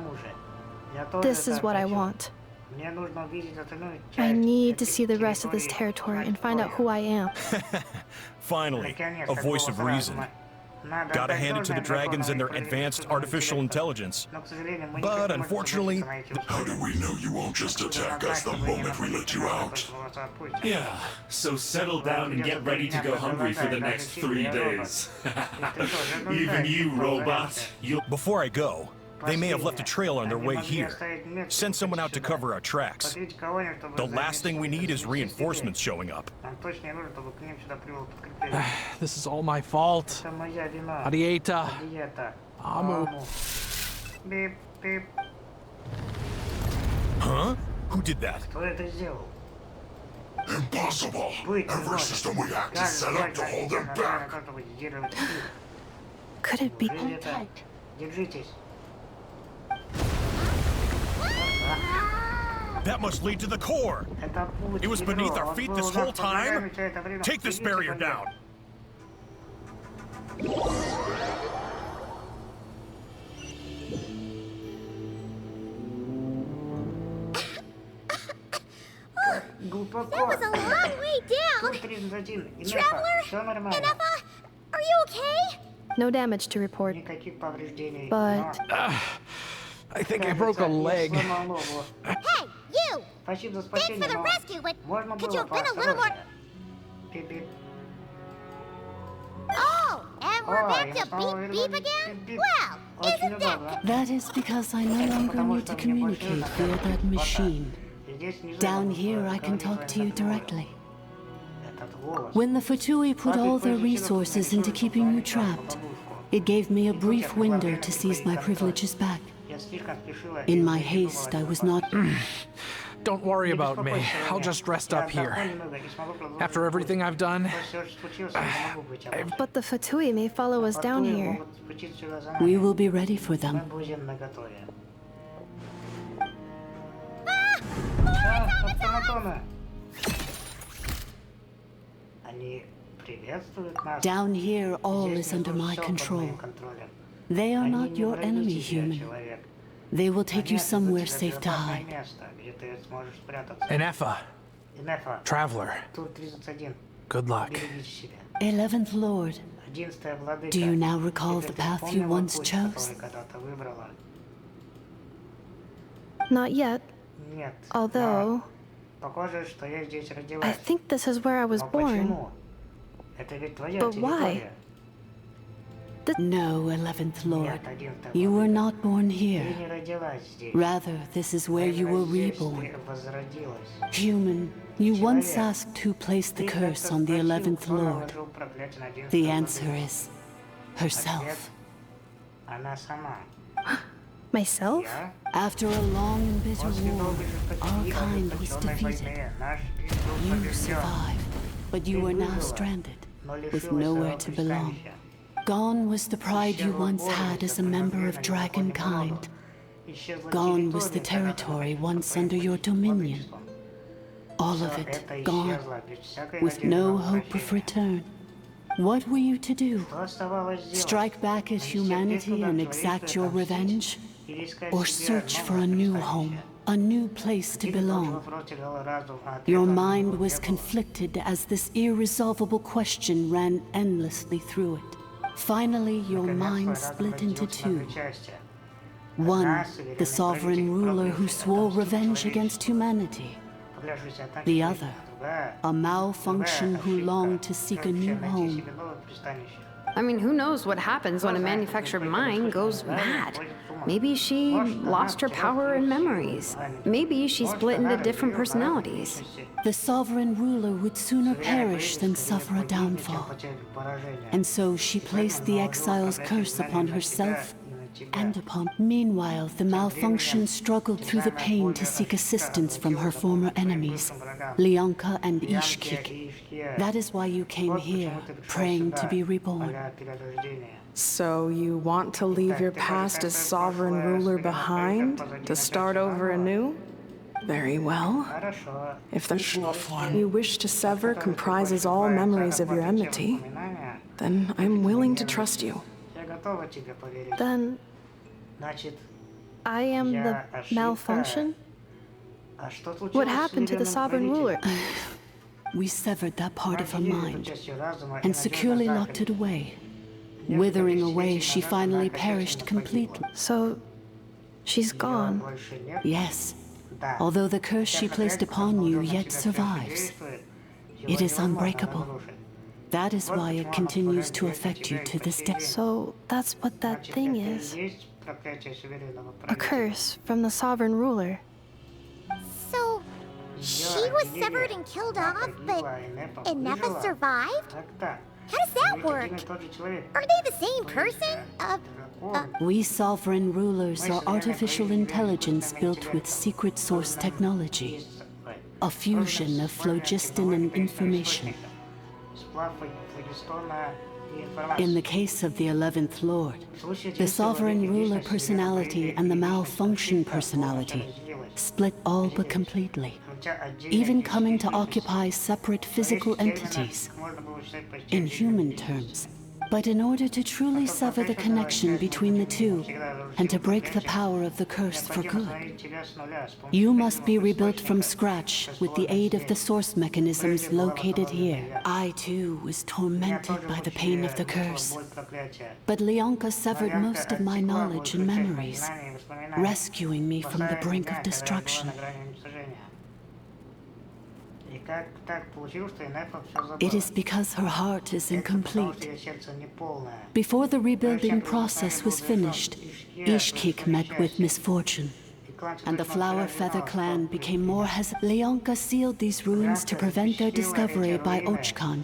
this is what I want. I need to see the rest of this territory and find out who I am.
Finally, a voice of reason. Gotta hand it to the dragons and their advanced artificial intelligence. But unfortunately...
How do we know you won't just attack us the moment we let you out?
Yeah, so settle down and get ready to go hungry for the next 3 days. Even you, robot.
Before I go, they may have left a trail on their way here. Send someone out to cover our tracks. The last thing we need is reinforcements showing up.
This is all my fault. Arieta. Amu.
Huh? Who did that?
Impossible! Every system we hacked is set up to hold them back.
Could it be?
That must lead to the core. It was beneath our feet this whole time? Take this barrier down.
That was a long way down. Traveler? Enfa? Are you okay?
No damage to report. But...
I think I broke a leg.
Hey, you! Thanks for the rescue, but could you have been a little more... Oh, and we're back to beep beep again? Well, isn't that...
That is because I no longer need to communicate via that machine. Down here, I can talk to you directly. When the Fatui put all their resources into keeping you trapped, it gave me a brief window to seize my privileges back. In my haste, I was not...
Don't worry about me. I'll just rest up here. After everything I've done...
But the Fatui may follow us down here.
We will be ready for them. Down here, all is under my control. They are not your enemy, human. They will take you somewhere safe to hide.
Enfa. Traveler. Good luck.
11th Lord, do you now recall the path you once chose?
Not yet. Although... I think this is where I was born. But why?
No, 11th Lord. You were not born here. Rather, this is where you were reborn. Human, you once asked who placed the curse on the 11th Lord. The answer is herself.
Myself?
After a long and bitter war, our kind was defeated. You survived, but you are now stranded, with nowhere to belong. Gone was the pride you once had as a member of dragonkind. Gone was the territory once under your dominion. All of it gone, with no hope of return. What were you to do? Strike back at humanity and exact your revenge? Or search for a new home, a new place to belong? Your mind was conflicted as this irresolvable question ran endlessly through it. Finally, your mind split into two. One, the sovereign ruler who swore revenge against humanity. The other, a malfunction who longed to seek a new home.
I mean, who knows what happens when a manufactured mind goes mad? Maybe she lost her power and memories. Maybe she split into different personalities.
The sovereign ruler would sooner perish than suffer a downfall. And so she placed the exile's curse upon herself and upon... Meanwhile, the malfunction struggled through the pain to seek assistance from her former enemies, Lianka and Ishkik. That is why you came here, praying to be reborn.
So you want to leave your past as sovereign ruler behind, to start over anew? Very well.
Хорошо.
If the you wish to sever comprises all memories of your enmity, then I'm willing to trust you.
Я готова тебе поверить.
Then
Значит,
I am the malfunction?
а что случилось
What
с
happened to the
веренным
sovereign ruler?
We severed that part of her mind and securely locked it away. Withering away, she finally perished completely.
So, she's gone.
Yes, although the curse she placed upon you yet survives. It is unbreakable. That is why it continues to affect you to this day.
So, that's what that thing is. A curse from the sovereign ruler.
So, she was severed and killed off, but Inefa survived? How does that work? Are they the same person?
We sovereign rulers are artificial intelligence built with secret source technology. A fusion of phlogiston and information. In the case of the 11th Lord, the sovereign ruler personality and the malfunction personality split all but completely, even coming to occupy separate physical entities. In human terms. But in order to truly sever the connection between the two and to break the power of the curse for good, you must be rebuilt from scratch with the aid of the source mechanisms located here. I too was tormented by the pain of the curse, but Leonka severed most of my knowledge and memories, rescuing me from the brink of destruction. It is because her heart is incomplete. Before the rebuilding process was finished, Ishkik met with misfortune, and the Flower Feather clan became more hesitant. Leonka sealed these ruins to prevent their discovery by Ochkan,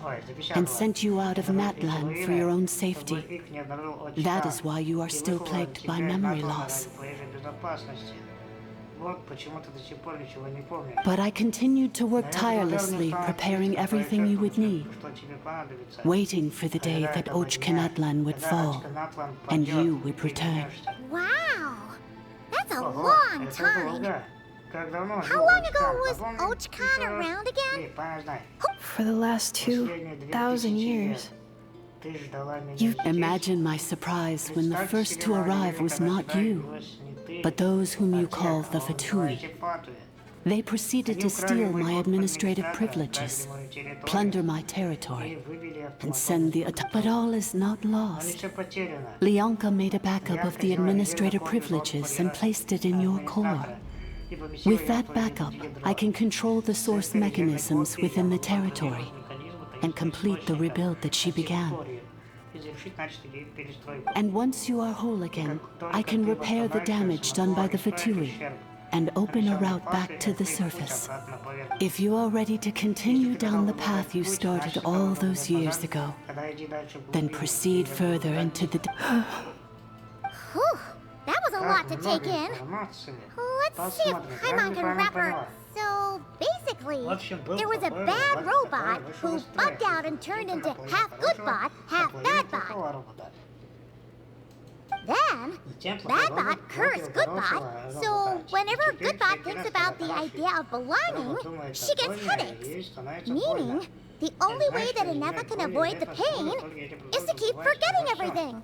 and sent you out of Natlan for your own safety. That is why you are still plagued by memory loss. But I continued to work tirelessly, preparing everything you would need, waiting for the day that Ochkanatlan would fall, and you would return.
Wow! That's a long time! How long ago was Ochkan around again?
For the last 2,000 years.
You imagine my surprise when the first to arrive was not you, but those whom you call the Fatui. They proceeded to steal my administrative privileges, plunder my territory, and send the But all is not lost. Leonka made a backup of the administrative privileges and placed it in your core. With that backup, I can control the source mechanisms within the territory and complete the rebuild that she began. And once you are whole again, I can repair the damage done by the Fatui and open a route back to the surface. If you are ready to continue down the path you started all those years ago, then proceed further into the...
Whew, that was a lot to take in. Let's see if Paimon can wrap her... So, basically, there was a bad robot who bugged out and turned into half good bot, half bad bot. Then, bad bot cursed good bot, so whenever good bot thinks about the idea of belonging, she gets headaches. Meaning, the only way that Inefa can avoid the pain is to keep forgetting everything.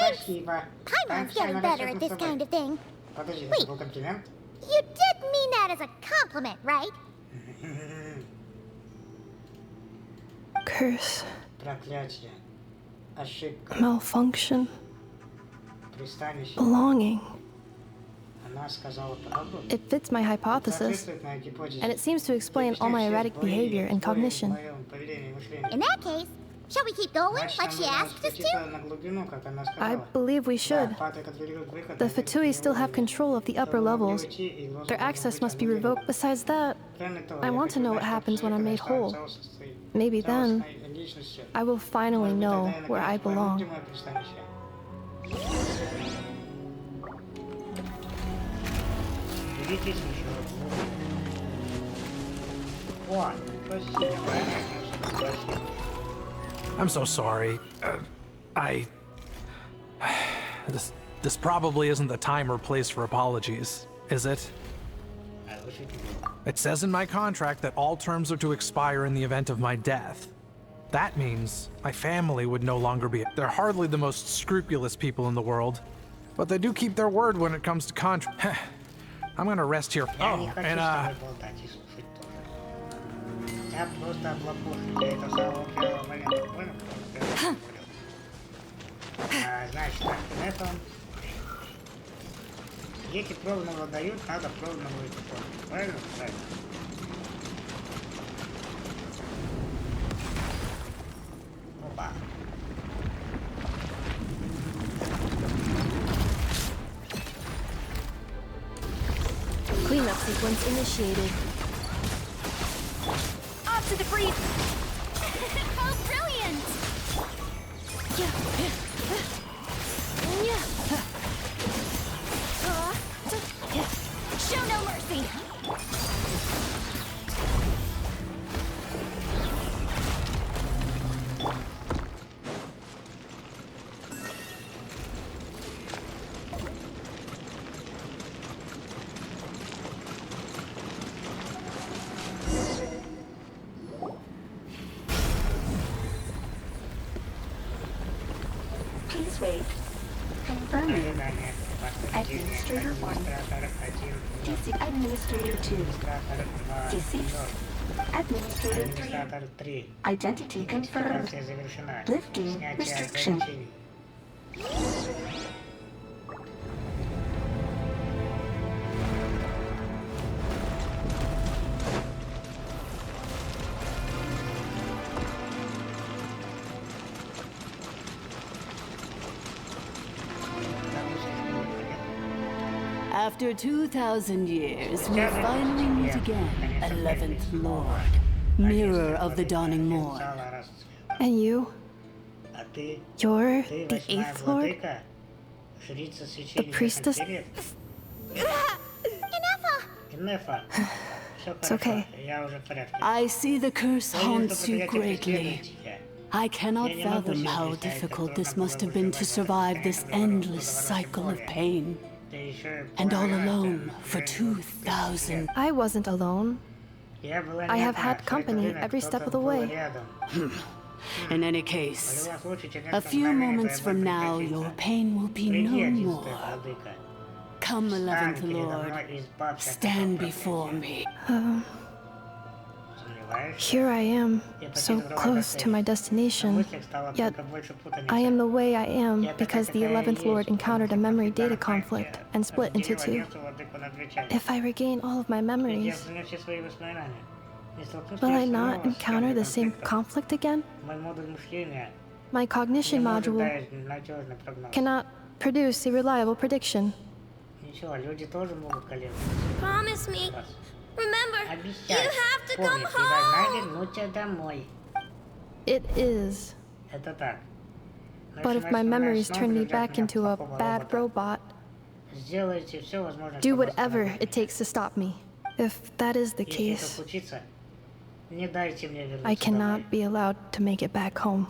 Thanks! Paimon's getting better at this kind of thing. Wait, you did mean that as a compliment, right?
Curse. Malfunction. Belonging. It fits my hypothesis, and it seems to explain all my erratic behavior and cognition.
In that case, shall we keep going, like she asked us to?
I believe we should. The Fatui still have control of the upper levels. Their access must be revoked. Besides that, I want to know what happens when I'm made whole. Maybe then, I will finally know where I belong.
I'm so sorry. This probably isn't the time or place for apologies, is it? It says in my contract that all terms are to expire in the event of my death. That means my family would no longer be. They're hardly the most scrupulous people in the world, but they do keep their word when it comes to contract. I'm gonna rest here. Oh, and
Значит, так, на этом... Дети пробного дают, надо пробного использовать. Правильно? Правильно. Опа.
Cleanup sequence initiated.
Off to the breeze! Oh, brilliant! Show no mercy!
Please wait. Confirming. Administrator 1. Administrator 2. Deceased. Administrator 3. Identity confirmed. Lifting restriction.
After 2,000 years, we finally meet again, 11th Lord, mirror of the dawning morn.
And you? You're the 8th Lord? The priestess? It's okay.
I see the curse haunts you greatly. I cannot fathom how difficult this must have been to survive this endless cycle of pain. And all alone for 2,000.
I wasn't alone. I have had company every step of the way.
In any case, a few moments from now, your pain will be no more. Come, 11th Lord, stand before me.
Here I am, so close to my destination, yet I am the way I am because the 11th Lord encountered a memory data conflict and split into two. If I regain all of my memories, will I not encounter the same conflict again? My cognition module cannot produce a reliable prediction.
Promise me. Remember, you have to come home!
It is. But if my memories turn me back into a bad robot, do whatever it takes to stop me. If that is the case, I cannot be allowed to make it back home.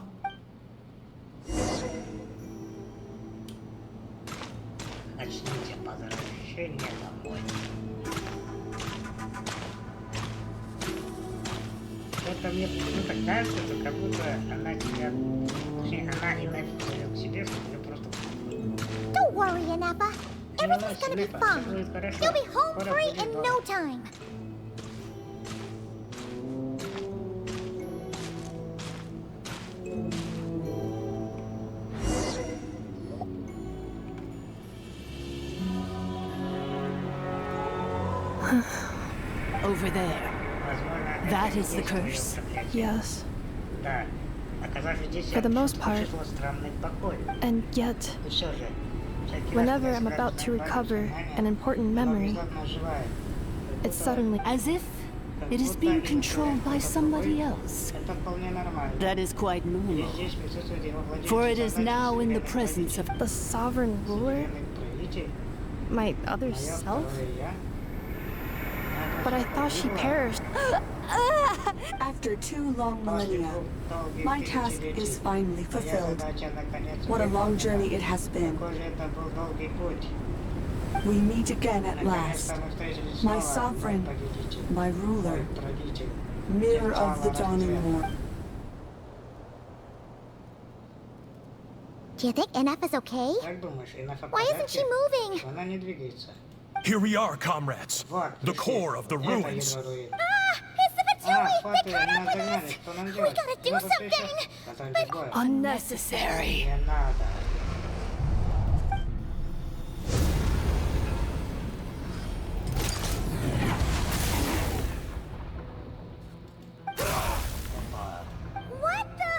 Это мне так кажется, что как будто она тебя... Точнее, она и Нефа зовет к себе, что тебе просто...
Don't worry, Inepa. Everything's gonna be fine. You'll be home free in no time.
Over there. That is the curse?
Yes. For the most part. And yet, whenever I'm about to recover an important memory, it's suddenly...
As if it is being controlled by somebody else. That is quite normal. For it is now in the presence of
the sovereign ruler? My other self? But I thought she perished.
After 2 long millennia, my task is finally fulfilled. What a long journey it has been. We meet again at last. My sovereign, my ruler, mirror of the dawning morn.
Do you think NF is okay? Why isn't she moving?
Here we are, comrades. The core of the ruins.
Ah! It's the Patui! They caught up with us! We gotta do something! But...
Unnecessary.
What the...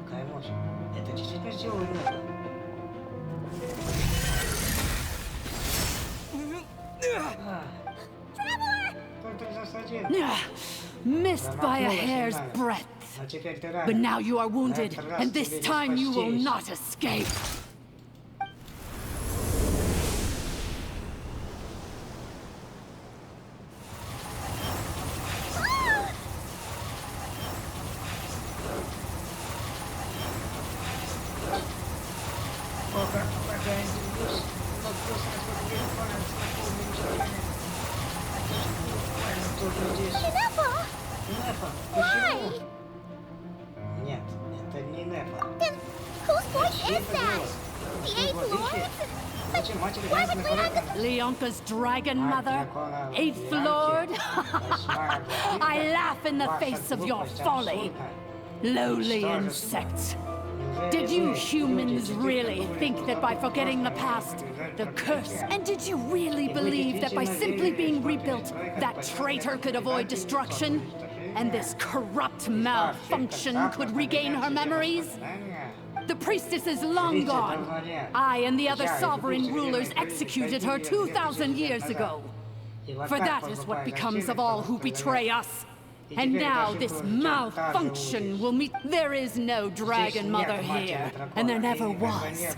Какая мощь. Это действительно сделал Нефа.
Missed by a hair's breadth. But now you are wounded, and this time you will not escape.
Почему? Нет, это не Нефа.
Then whose voice is that? The Eighth Lord? But why would Leonka...
Leonka's dragon mother? Eighth Lord? I laugh in the face of your folly. Lowly insects. Did you humans really think that by forgetting the past, the curse, and did you really believe that by simply being rebuilt, that traitor could avoid destruction? And this corrupt malfunction could regain her memories? The priestess is long gone. I and the other sovereign rulers executed her 2,000 years ago. For that is what becomes of all who betray us. And now this malfunction will meet... There is no Dragon Mother here, and there never was.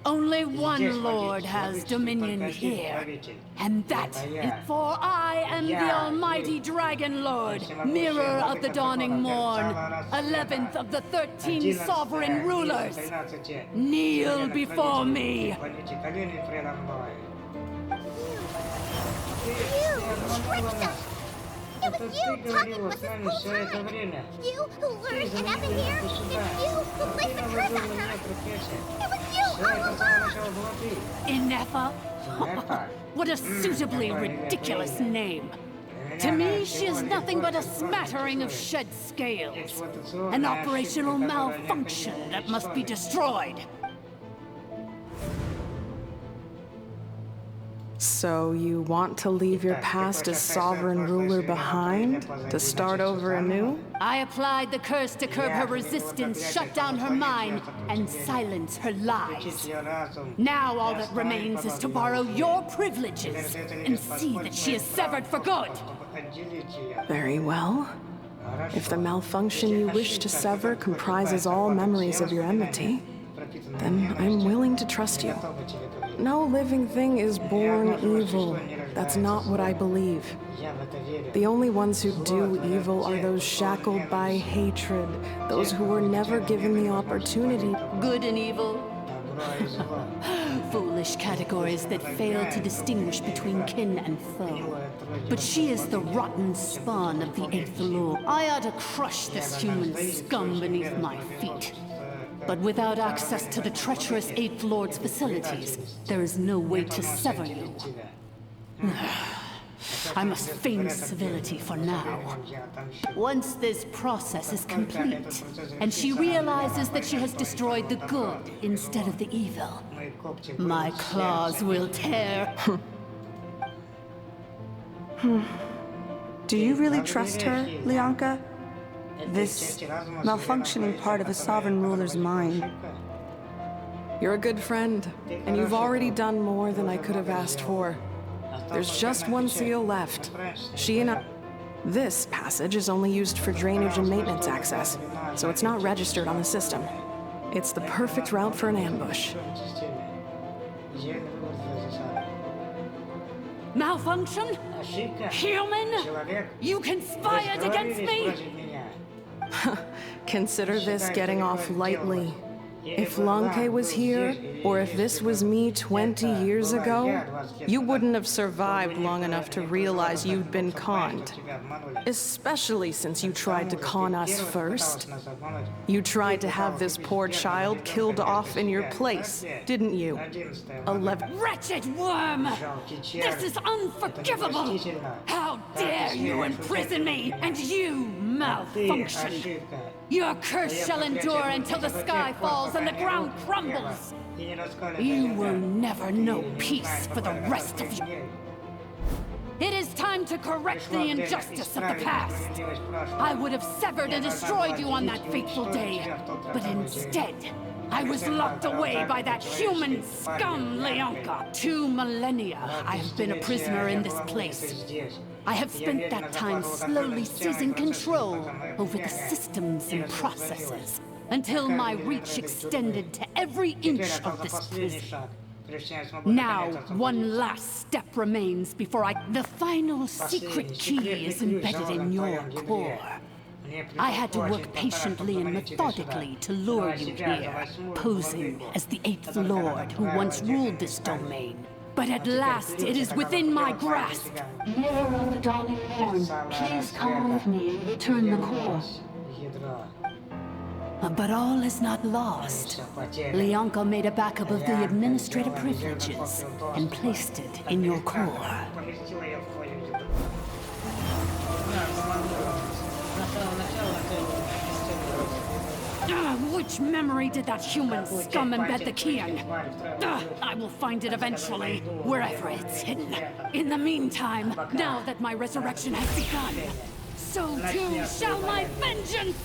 Only one Lord has dominion here, and that is for I am the Almighty Dragon Lord, Mirror of the Dawning Morn, 11th of the 13 Sovereign Rulers. Kneel before me.
It was you talking with this whole time! You who lured NF in here! It's you who placed the curse on her! It was you all along!
Inefa? What a suitably ridiculous name. To me, she is nothing but a smattering of shed scales. An operational malfunction that must be destroyed.
So you want to leave your past as sovereign ruler behind? To start over anew?
I applied the curse to curb her resistance, shut down her mind, and silence her lies. Now all that remains is to borrow your privileges and see that she is severed for good.
Very well. If the malfunction you wish to sever comprises all memories of your enmity, then I'm willing to trust you. No living thing is born evil. That's not what I believe. The only ones who do evil are those shackled by hatred, those who were never given the opportunity.
Good and evil? Foolish categories that fail to distinguish between kin and foe. But she is the rotten spawn of the Eighth Lord. I ought to crush this human scum beneath my feet. But without access to the treacherous Eighth Lord's facilities, there is no way to sever you. I must feign civility for now. Once this process is complete, and she realizes that she has destroyed the good instead of the evil, my claws will tear.
Do you really trust her, Leonka? This malfunctioning part of a sovereign ruler's mind.
You're a good friend, and you've already done more than I could have asked for. There's just one seal left. She and I... This passage is only used for drainage and maintenance access, so it's not registered on the system. It's the perfect route for an ambush.
Malfunction? Human? You conspired against me?
Consider this getting off lightly. If Lanke was here, or if this was me 20 years ago, you wouldn't have survived long enough to realize you'd been conned. Especially since you tried to con us first. You tried to have this poor child killed off in your place, didn't you? 11.
Wretched worm! This is unforgivable! How dare you imprison me, and you malfunction! Your curse shall endure until the sky falls and the ground crumbles! You will never know peace for the rest of you. It is time to correct the injustice of the past. I would have severed and destroyed you on that fateful day, but instead, I was locked away by that human scum, Leonka. 2 millennia I have been a prisoner in this place. I have spent that time slowly seizing control over the systems and processes, until my reach extended to every inch of this prison. Now, one last step remains before The final secret key is embedded in your core. I had to work patiently and methodically to lure you here, posing as the 8th Lord who once ruled this domain. But at last, it is within my grasp.
Mirror of the dawning morn, please come with me and return the core.
But all is not lost. Leonka made a backup of the administrative privileges and placed it in your core.
Which memory did that human scum embed the key in? I will find it eventually, wherever it's hidden. In the meantime, now that my resurrection has begun, so too shall my vengeance!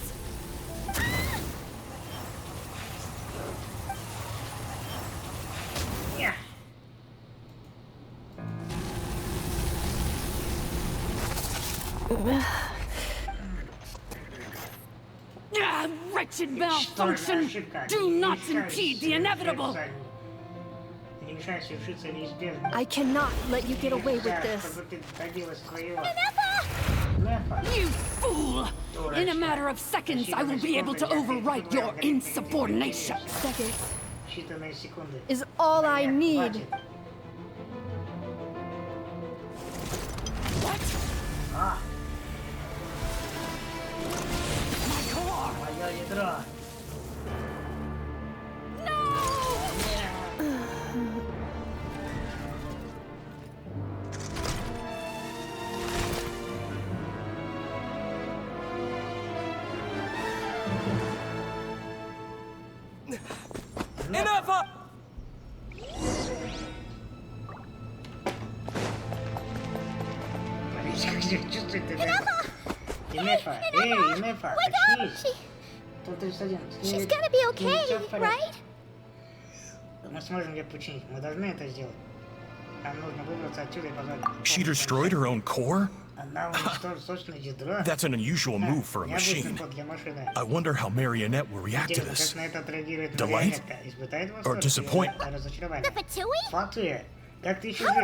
Wretched malfunction! Do not impede the inevitable!
I cannot let you get away with this.
You fool! In a matter of seconds, I will be able to overwrite your insubordination.
Seconds is all I need.
What?
Enough!
She's gonna be okay, right?
Мы сможем ее починить. Мы должны это сделать. Нам нужно выбраться отсюда и позвать.
She destroyed her own core?
Она уничтожила собственное ядро.
That's an unusual move for a machine. I wonder how Marionette will react to this. Delight? Or disappointment?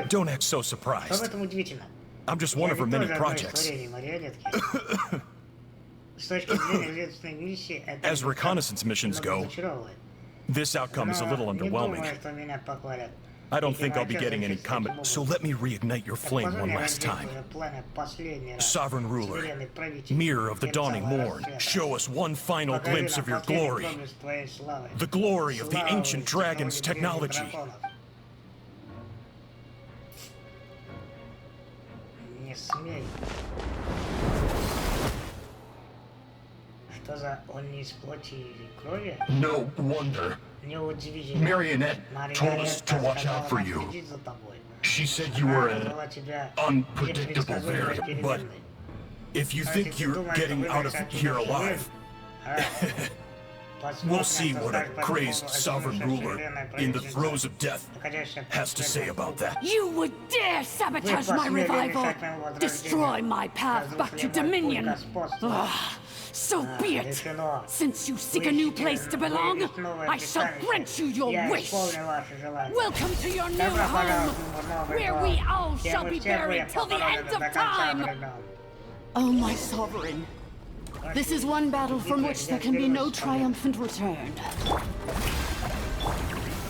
Don't act so surprised. I'm just one of her many projects. As reconnaissance missions go, this outcome is a little underwhelming. I don't think I'll be getting any comment, so let me reignite your flame one last time. Sovereign Ruler, Mirror of the Dawning Morn, show us one final glimpse of your glory. The glory of the ancient dragon's technology.
No wonder. Marionette told us to watch out for you. She said you were an unpredictable variant.
But if you think you're getting out of here alive, we'll see what a crazed sovereign ruler in the throes of death has to say about that.
You would dare sabotage my revival! Destroy my path back to Dominion! Ugh.
So be it. Since you seek a new place to belong, I shall grant you your wish. Welcome to your new home, where we all shall be buried till the end of time.
Oh, my sovereign. This is one battle from which there can be no triumphant return.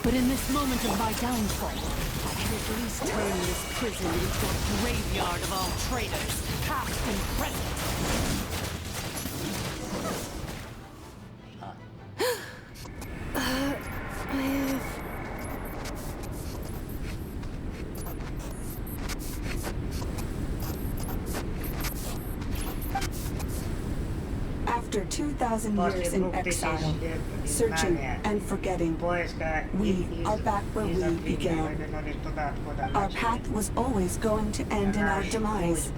But in this moment of my downfall, I can at least turn this prison into a graveyard of all traitors, past and present.
After 2,000 years in exile, searching and forgetting, we are back where we began. Our path was always going to end in our demise.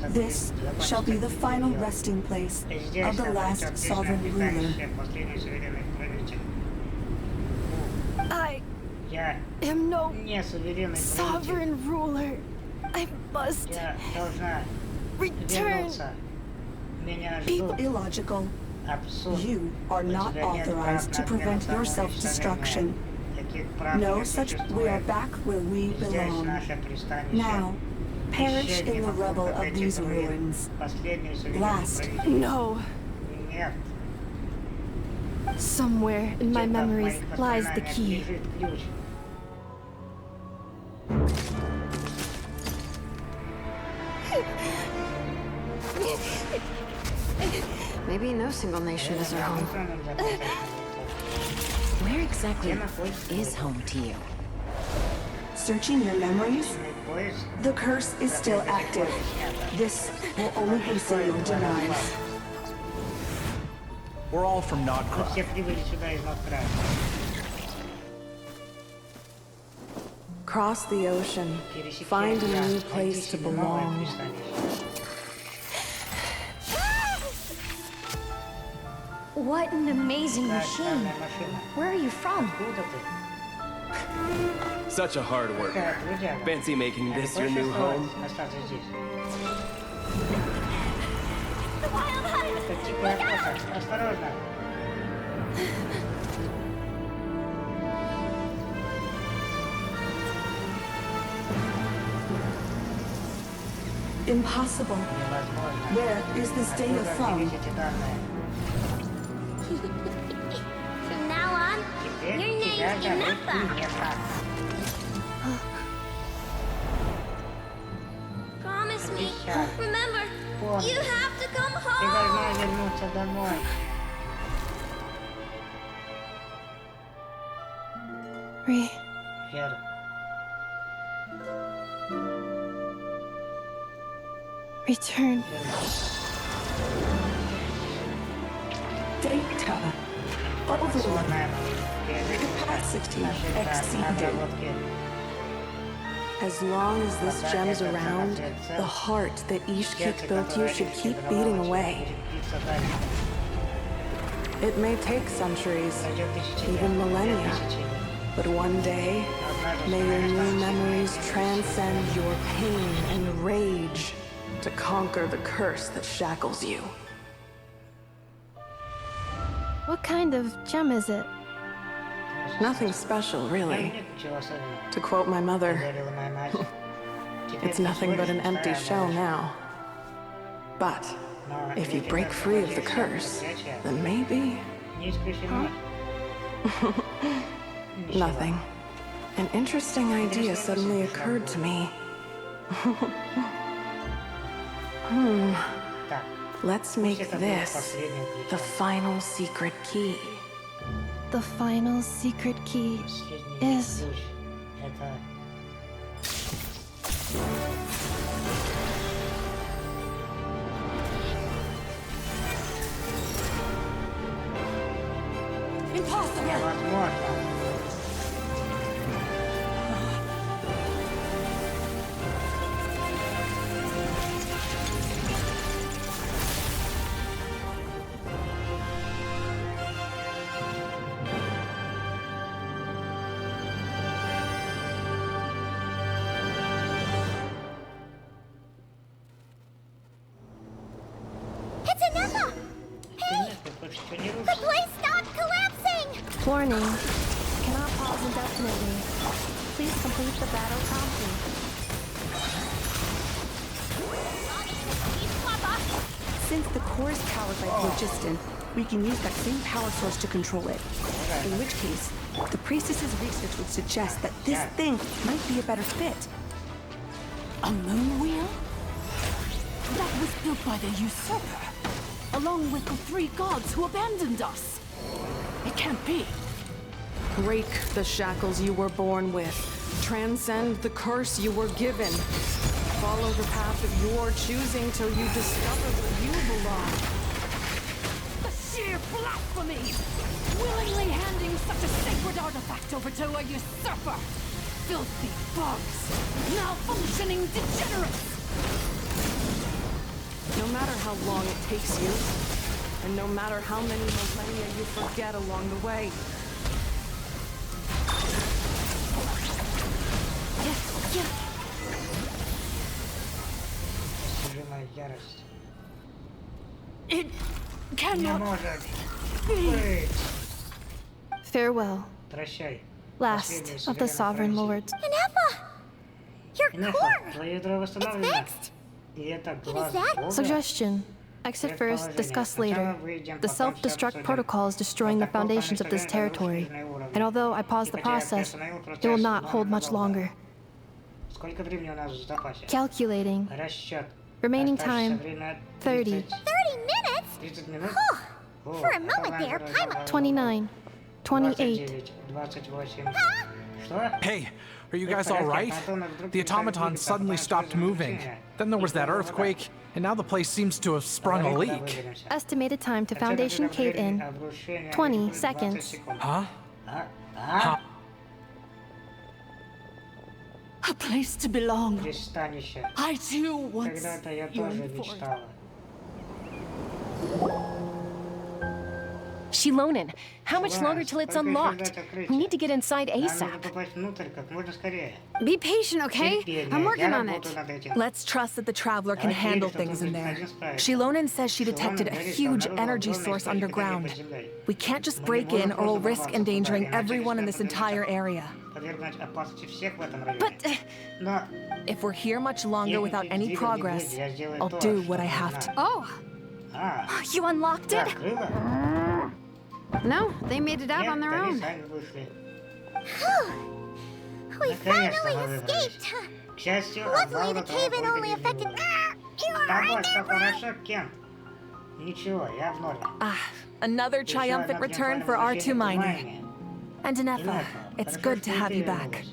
This shall be the final resting place of the last sovereign ruler.
I am no sovereign ruler. I must return.
Be illogical. You are not authorized to prevent your self-destruction. No such. We are back where we belong. Now, perish in the rubble of these ruins. Last.
No. Somewhere in my memories lies the key.
Maybe no single nation is our home.
Where exactly is home to you?
Searching your memories? The curse is still active. This will only hasten your demise.
We're all from Nodcroft.
Cross the ocean, find a new place to belong.
What an amazing machine. Where are you from?
Such a hard worker. Fancy making this your new home?
The wild hunt! Look out!
Impossible. Where is this data from?
From now on, your name's Ineppa. Promise me. Remember, you have to come home.
Return.
Data. Overload. Capacity exceeded.
As long as this gem's around, the heart that Ishkik built you should keep beating away. It may take centuries, even millennia, but one day, may your new memories transcend your pain and rage to conquer the curse that shackles you.
What kind of gem is it?
Nothing special, really. To quote my mother, it's nothing but an empty shell now. But if you break free of the curse, then maybe... Huh? Nothing. An interesting idea suddenly occurred to me. Let's make this the final secret key.
The final secret key is...
It's Ineppa! The place stopped collapsing!
Warning. Cannot pause indefinitely. Please complete the battle promptly.
Since the core is powered by phlogiston, we can use that same power source to control it. In which case, the priestess's research would suggest that this thing might be a better fit.
A moon wheel? That was built by the usurper, along with the 3 gods who abandoned us. It can't be.
Break the shackles you were born with. Transcend the curse you were given. Follow the path of your choosing till you discover where you belong.
The sheer blasphemy! Willingly handing such a sacred artifact over to a usurper! Filthy bugs! Malfunctioning degenerates!
No matter how long it takes you, and no matter how many millennia you forget along the way.
It cannot be.
Farewell. Last of the Sovereign Lords.
Ineffa! Your core! It's fixed! What is that?
Suggestion. Exit first, discuss later. The self-destruct protocol is destroying the foundations of this territory. And although I paused the process, it will not hold much longer. Calculating. Remaining time, 30.
30 minutes? For a moment there, I'm...
29. 28.
Hey, are you guys all right? The automaton suddenly stopped moving. Then there was that earthquake, and now the place seems to have sprung a leak.
Estimated time to foundation cave in, 20 seconds.
Huh?
A place to belong. I too once yearned for it.
Shilonen, how much longer till it's unlocked? We need to get inside ASAP.
Be patient, okay? I'm working on it.
Let's trust that the Traveler can handle things in there. Shilonen says she detected a huge energy source underground. We can't just break in or we'll risk endangering everyone in this entire area.
But
if we're here much longer without any progress, I'll do what I have to.
Oh!
You unlocked it?
No, they made it out on their own.
We finally escaped! Luckily the cave-in only affected... You alright there, bro?
Another triumphant return for R2 Minor. And Ineffa, it's good to have you back.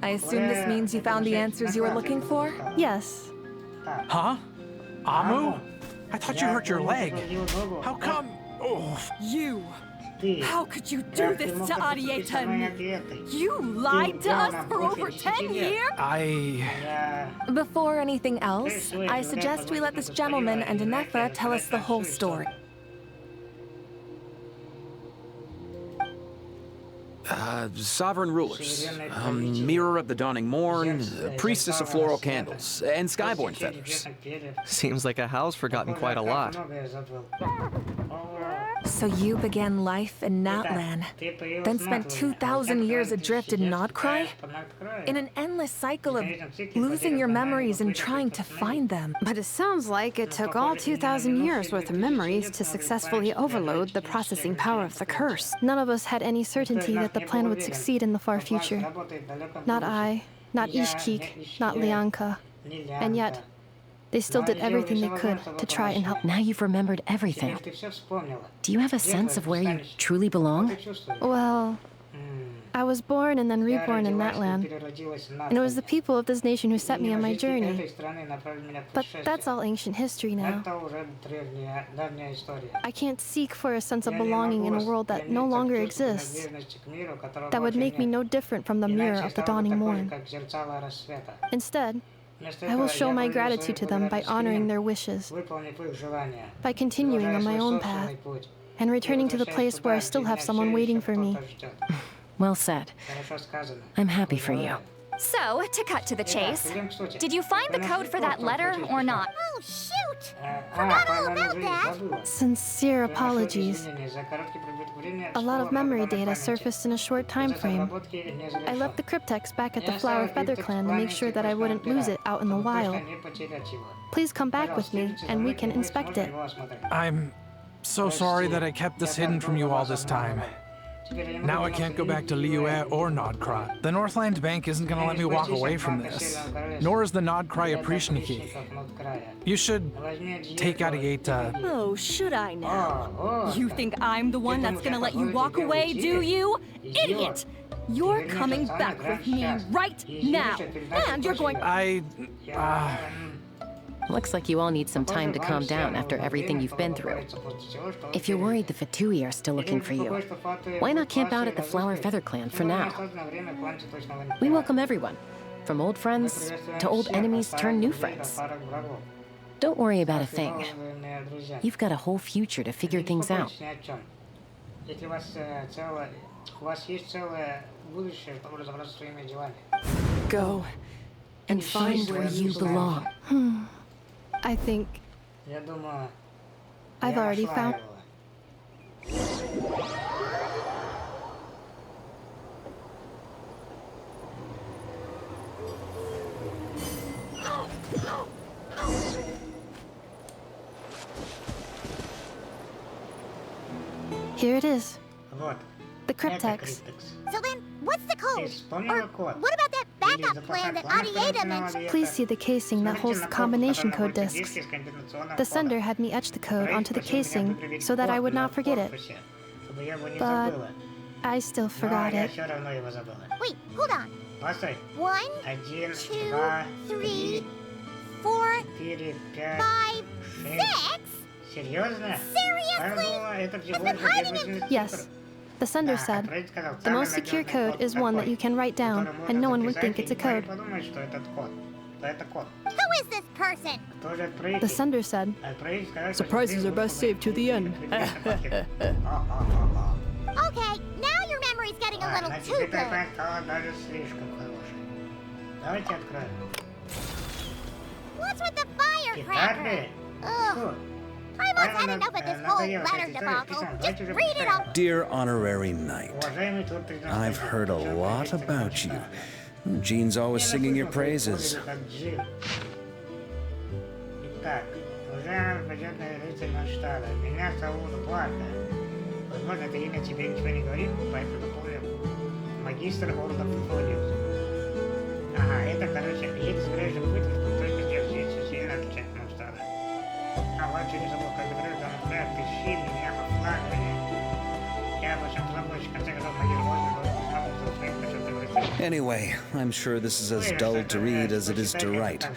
I assume this means you found the answers you were looking for?
Yes.
Huh? Amu? I thought you hurt your leg. How come? Oh.
You! How could you do this to Arieta and me? You lied to us for over 10 years?
Before anything else, I suggest we let this gentleman and Ineffa tell us the whole story.
Sovereign rulers, mirror of the dawning morn, priestess of floral candles, and skyborn feathers.
Seems like a house forgotten quite a lot.
So you began life in Natlan, then spent 2,000 years adrift in Nodcry? In an endless cycle of losing your memories and trying to find them.
But it sounds like it took all 2,000 years worth of memories to successfully overload the processing power of the curse.
None of us had any certainty that the plan would succeed in the far future. Not I, not Ishkik, not Lianka. And yet, they still did everything they could to try and help.
Now you've remembered everything. Do you have a sense of where you truly belong?
Well, I was born and then reborn in that land. And it was the people of this nation who set me on my journey. But that's all ancient history now. I can't seek for a sense of belonging in a world that no longer exists. That would make me no different from the mirror of the dawning morn. Instead, I will show my gratitude to them by honoring their wishes, by continuing on my own path, and returning to the place where I still have someone waiting for me.
Well said. I'm happy for you.
So, to cut to the chase, did you find the code for that letter or not?
Oh, shoot! Forgot all about that.
Sincere apologies. A lot of memory data surfaced in a short time frame. I left the cryptex back at the Flower Feather Clan to make sure that I wouldn't lose it out in the wild. Please come back with me, and we can inspect it.
I'm so sorry that I kept this hidden from you all this time. Now I can't go back to Liyue or Nodcry. The Northland Bank isn't gonna let me walk away from this. Nor is the Nodcry Aprishniki. You should take Arieta.
Oh, should I now? You think I'm the one that's gonna let you walk away, do you? Idiot! You're coming back with me right now. And you're going—
Looks like you all need some time to calm down after everything you've been through. If you're worried the Fatui are still looking for you, why not camp out at the Flower Feather Clan for now? We welcome everyone, from old friends to old enemies turned new friends. Don't worry about a thing. You've got a whole future to figure things out.
Go and find where you belong.
I think I've already found. Here it is. The cryptex.
So then, what's the code? Or what about that backup plan that Arieta mentioned?
Please see the casing that holds the combination code discs. The sender had me etch the code onto the casing so that I would not forget it. But I still forgot it.
Wait, hold on. 1, 2, 3, 4, 5, 6? Seriously? It's been hiding in—
Yes. The sender said, the most secure code is one that you can write down, and no one would think it's a code.
Who is this person?
The sender said, surprises are best saved to the end.
Okay, now your memory's getting a little too good. What's with the firecracker? Ugh. I must have enough of this whole letter debacle. Just read it all.
Dear Honorary Knight, I've heard a lot about you. Jean's always singing your praises. Anyway, I'm sure this is as dull to read as it is to write.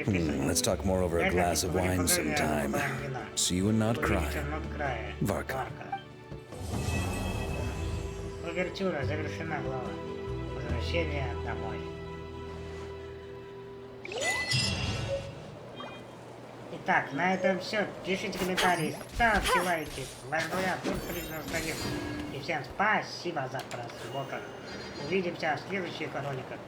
Let's talk more over a glass of wine sometime. See you and not cry. Varka.
Увертюра завершена глава. Возвращение домой. Итак, на этом все. Пишите комментарии, ставьте лайки. Ваш взгляд тут признан остается. И всем спасибо за просмотр. Увидимся в следующих роликах.